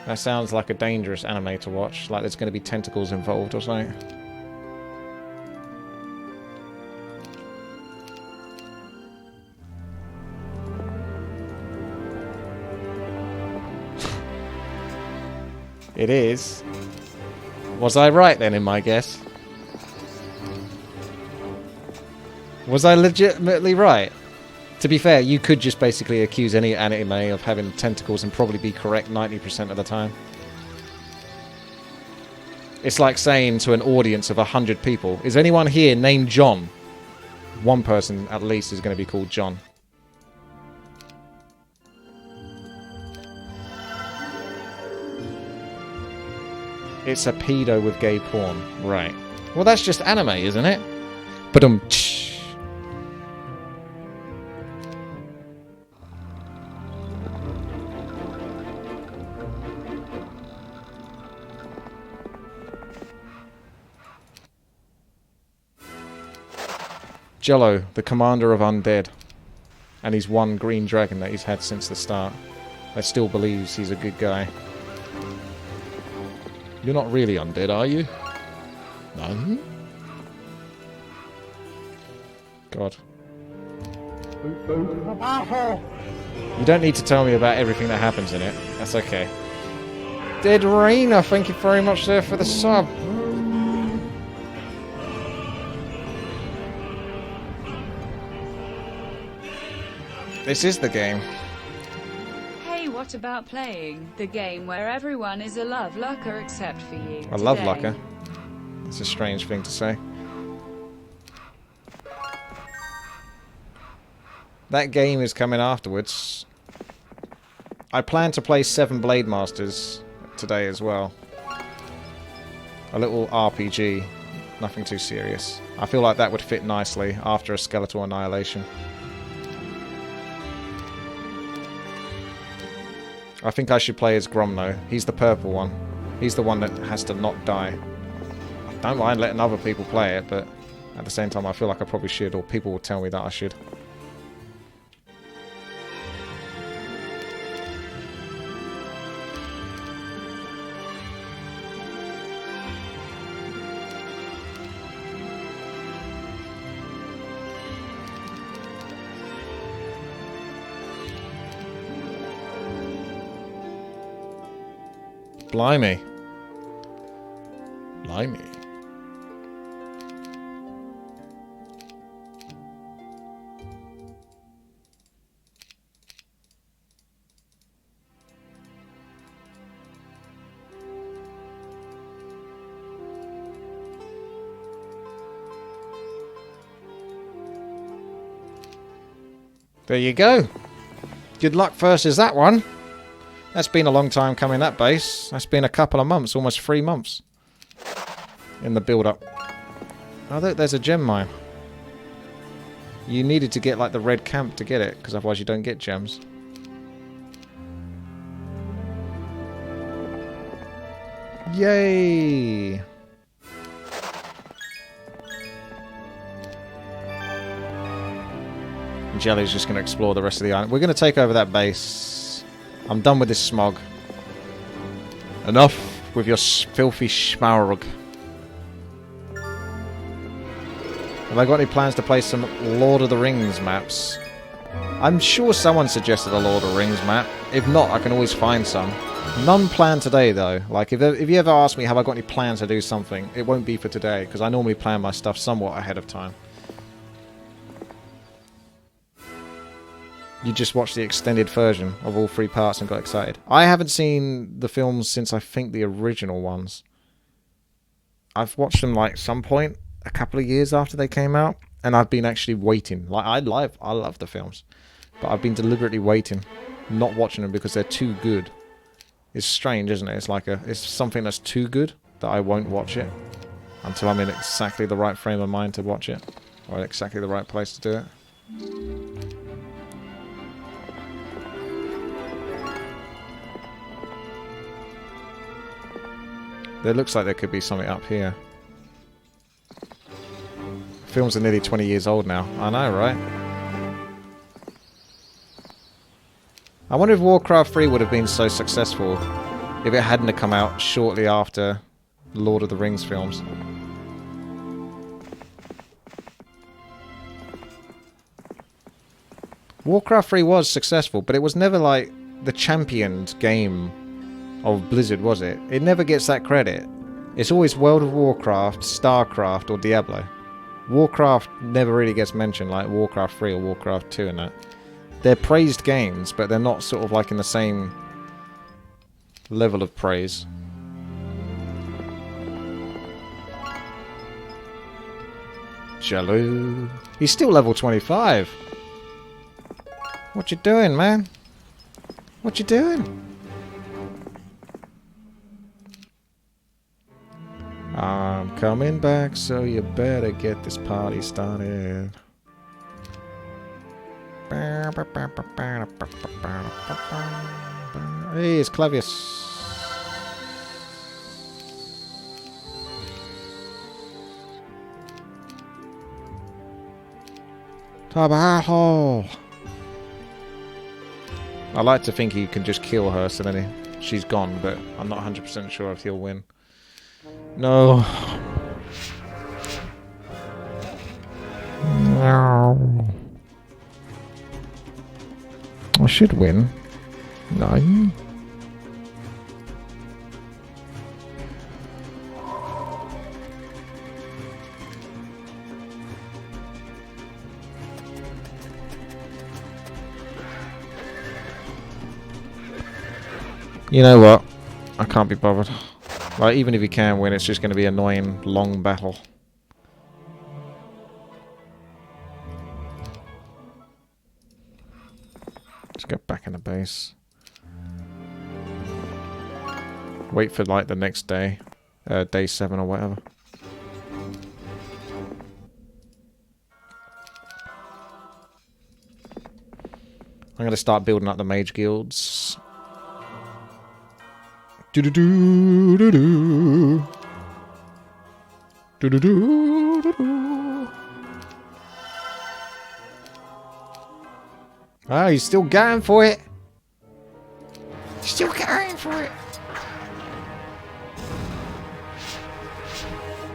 That sounds like a dangerous anime to watch, like there's going to be tentacles involved or something. It is. Was I right then in my guess? Was I legitimately right? To be fair, you could just basically accuse any anime of having tentacles and probably be correct 90% of the time. It's like saying to an audience of 100 people, is anyone here named John? One person at least is going to be called John. It's a pedo with gay porn. Right. Well, that's just anime, isn't it? Ba-dum-tsh. Jello, the commander of undead. And he's one green dragon that he's had since the start. That still believes he's a good guy. You're not really undead, are you? No? God. You don't need to tell me about everything that happens in it. That's okay. Dead Rainer, thank you very much there for the sub. This is the game. Hey, what about playing the game where everyone is a love locker except for you? A love locker? It's a strange thing to say. That game is coming afterwards. I plan to play 7 Blade Masters today as well. A little RPG. Nothing too serious. I feel like that would fit nicely after a Skeletal Annihilation. I think I should play as Gromno. He's the purple one. He's the one that has to not die. I don't mind letting other people play it, but at the same time I feel like I probably should, or people will tell me that I should. Blimey. Blimey. There you go. Good luck versus that one. That's been a long time coming, that base. That's been a couple of months, almost 3 months. In the build-up. Oh, look, there's a gem mine. You needed to get, like, the red camp to get it, because otherwise you don't get gems. Yay! Jelly's just going to explore the rest of the island. We're going to take over that base. I'm done with this smog. Enough with your filthy schmaurg. Have I got any plans to play some Lord of the Rings maps? I'm sure someone suggested a Lord of the Rings map. If not, I can always find some. None planned today, though. Like, if you ever ask me, have I got any plans to do something, it won't be for today, because I normally plan my stuff somewhat ahead of time. You just watched the extended version of all 3 parts and got excited. I haven't seen the films since I think the original ones. I've watched them like some point a couple of years after they came out, and I've been actually waiting. Like I love the films, but I've been deliberately waiting, not watching them because they're too good. It's strange, isn't it? It's something that's too good that I won't watch it until I'm in exactly the right frame of mind to watch it, or exactly the right place to do it. There looks like there could be something up here. Films are nearly 20 years old now. I know, right? I wonder if Warcraft 3 would have been so successful if it hadn't have come out shortly after Lord of the Rings films. Warcraft 3 was successful, but it was never like the championed game of Blizzard, was it? It never gets that credit. It's always World of Warcraft, StarCraft, or Diablo. Warcraft never really gets mentioned like Warcraft 3 or Warcraft 2 and that. They're praised games, but they're not sort of like in the same level of praise. Jaloo. He's still level 25. What you doing, man? What you doing? coming back, so you better get this party started. Hey, it's Clavius. Tabajo. I like to think he can just kill her, so then she's gone, but I'm not 100% sure if he'll win. No. No. I should win. No. You know what? I can't be bothered. Like, even if you can win, it's just going to be an annoying, long battle. Let's get back in the base. Wait for, like, the next day. Day 7 or whatever. I'm going to start building up the mage guilds. Do-do-do-do-do. Do-do-do-do-do. Oh, he's still going for it. Still going for it.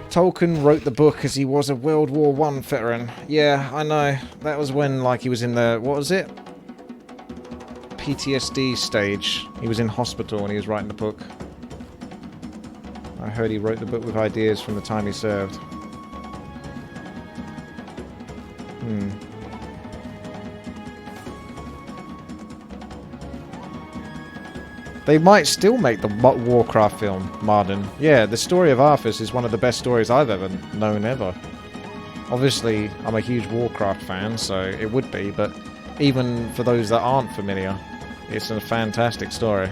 Tolkien wrote the book as he was a World War I veteran. Yeah, I know. That was when, like, he was in the... What was it? PTSD stage. He was in hospital when he was writing the book. I heard he wrote the book with ideas from the time he served. They might still make the Warcraft film, Marden. Yeah, the story of Arthas is one of the best stories I've ever known ever. Obviously, I'm a huge Warcraft fan, so it would be, but even for those that aren't familiar, it's a fantastic story.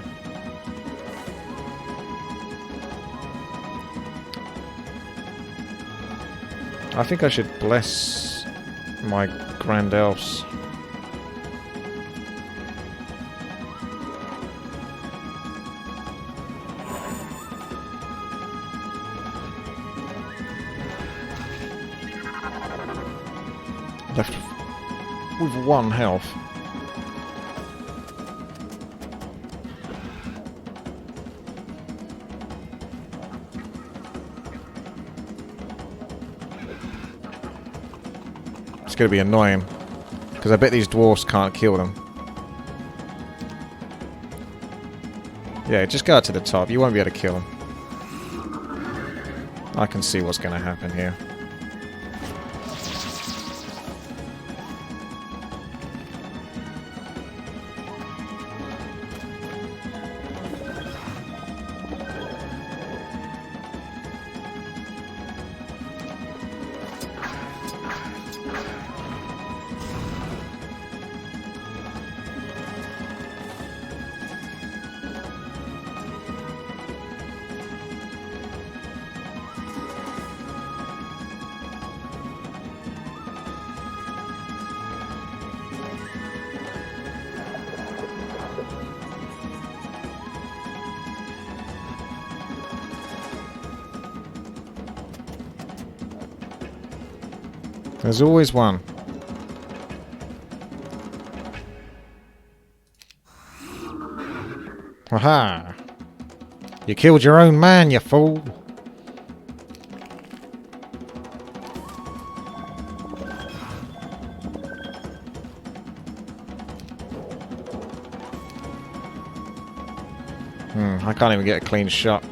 I think I should bless my Grand Elves. Left with 1 health. It's going to be annoying, because I bet these dwarfs can't kill them. Yeah, just go out to the top. You won't be able to kill them. I can see what's going to happen here. There's always one. Aha! You killed your own man, you fool! I can't even get a clean shot.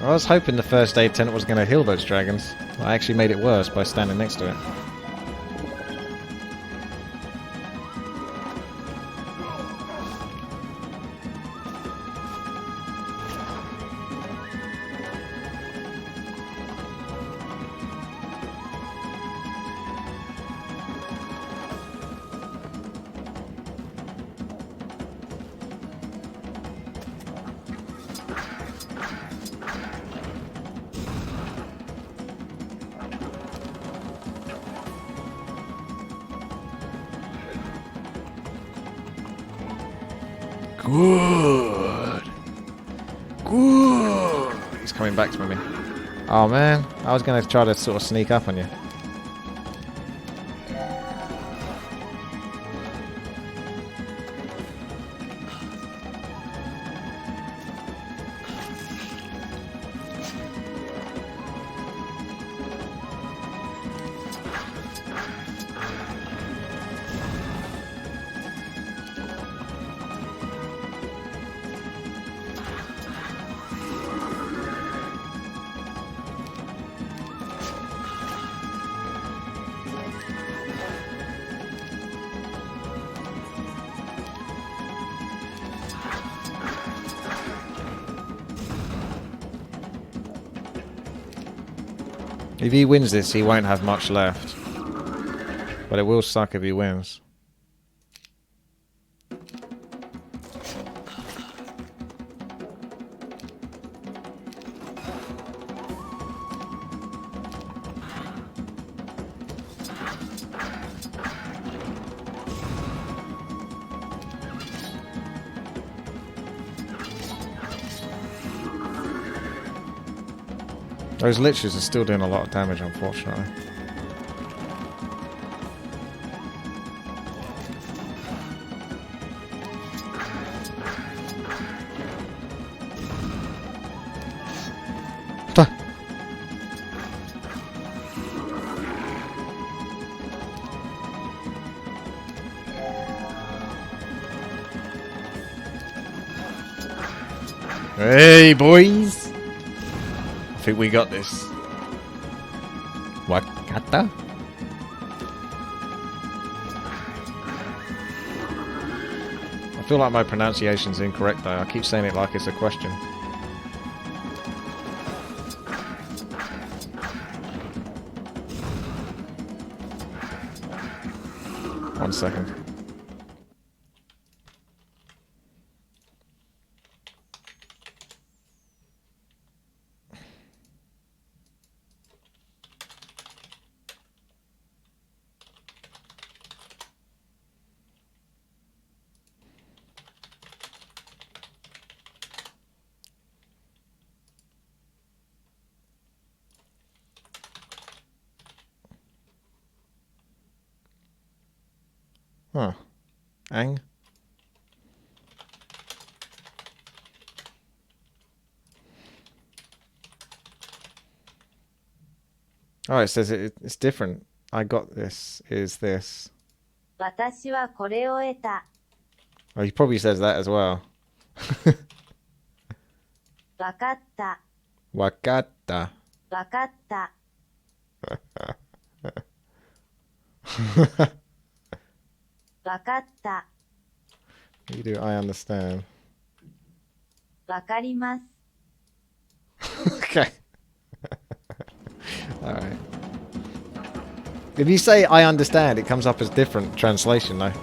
I was hoping the first aid tenant was going to heal those dragons. I actually made it worse by standing next to it. Good. Good. He's coming back to me. Oh man, I was going to try to sort of sneak up on you. If he wins this, he won't have much left. But it will suck if he wins. Those liches are still doing a lot of damage, unfortunately. Hey, boys! I think we got this. Wakata? I feel like my pronunciation's incorrect though. I keep saying it like it's a question. One second. Huh. Ang? Oh, it says it's different. I got this. Is this? 私はこれを得た。 Oh, he probably says that as well. わかった。 Wakata. わかった。 わかった。 You do. I understand. わかります。 Okay. All right. If you say I understand, it comes up as different translation though.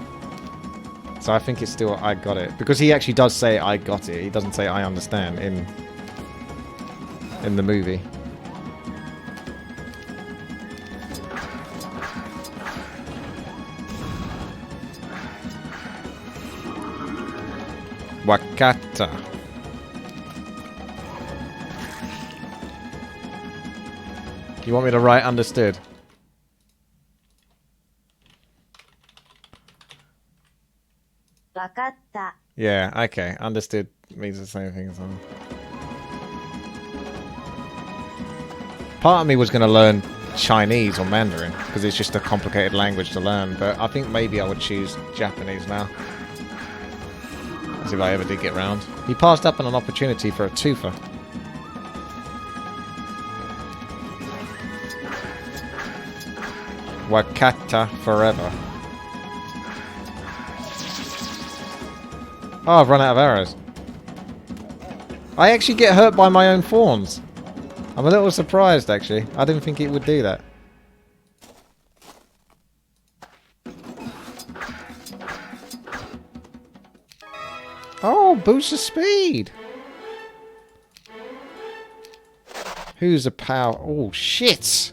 So I think it's still I got it because he actually does say I got it. He doesn't say I understand in the movie. Wakata. You want me to write understood? わかった。 Yeah, okay. Understood means the same thing as well. Part of me was going to learn Chinese or Mandarin because it's just a complicated language to learn, but I think maybe I would choose Japanese now. As if I ever did get round. He passed up on an opportunity for a twofer. Wakata forever. Oh, I've run out of arrows. I actually get hurt by my own thorns. I'm a little surprised, actually. I didn't think it would do that. Oh, boost of speed. Who's a power? Oh, shit.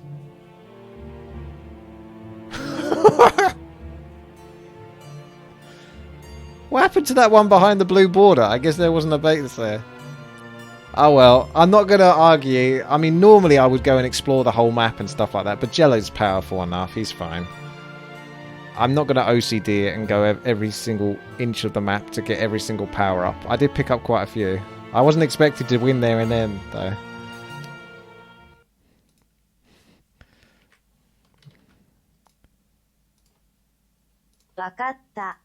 What happened to that one behind the blue border? I guess there wasn't a base there. Oh well, I'm not going to argue. I mean, normally I would go and explore the whole map and stuff like that, but Jello's powerful enough. He's fine. I'm not going to OCD it and go every single inch of the map to get every single power up. I did pick up quite a few. I wasn't expected to win there and then, though. Wakatta.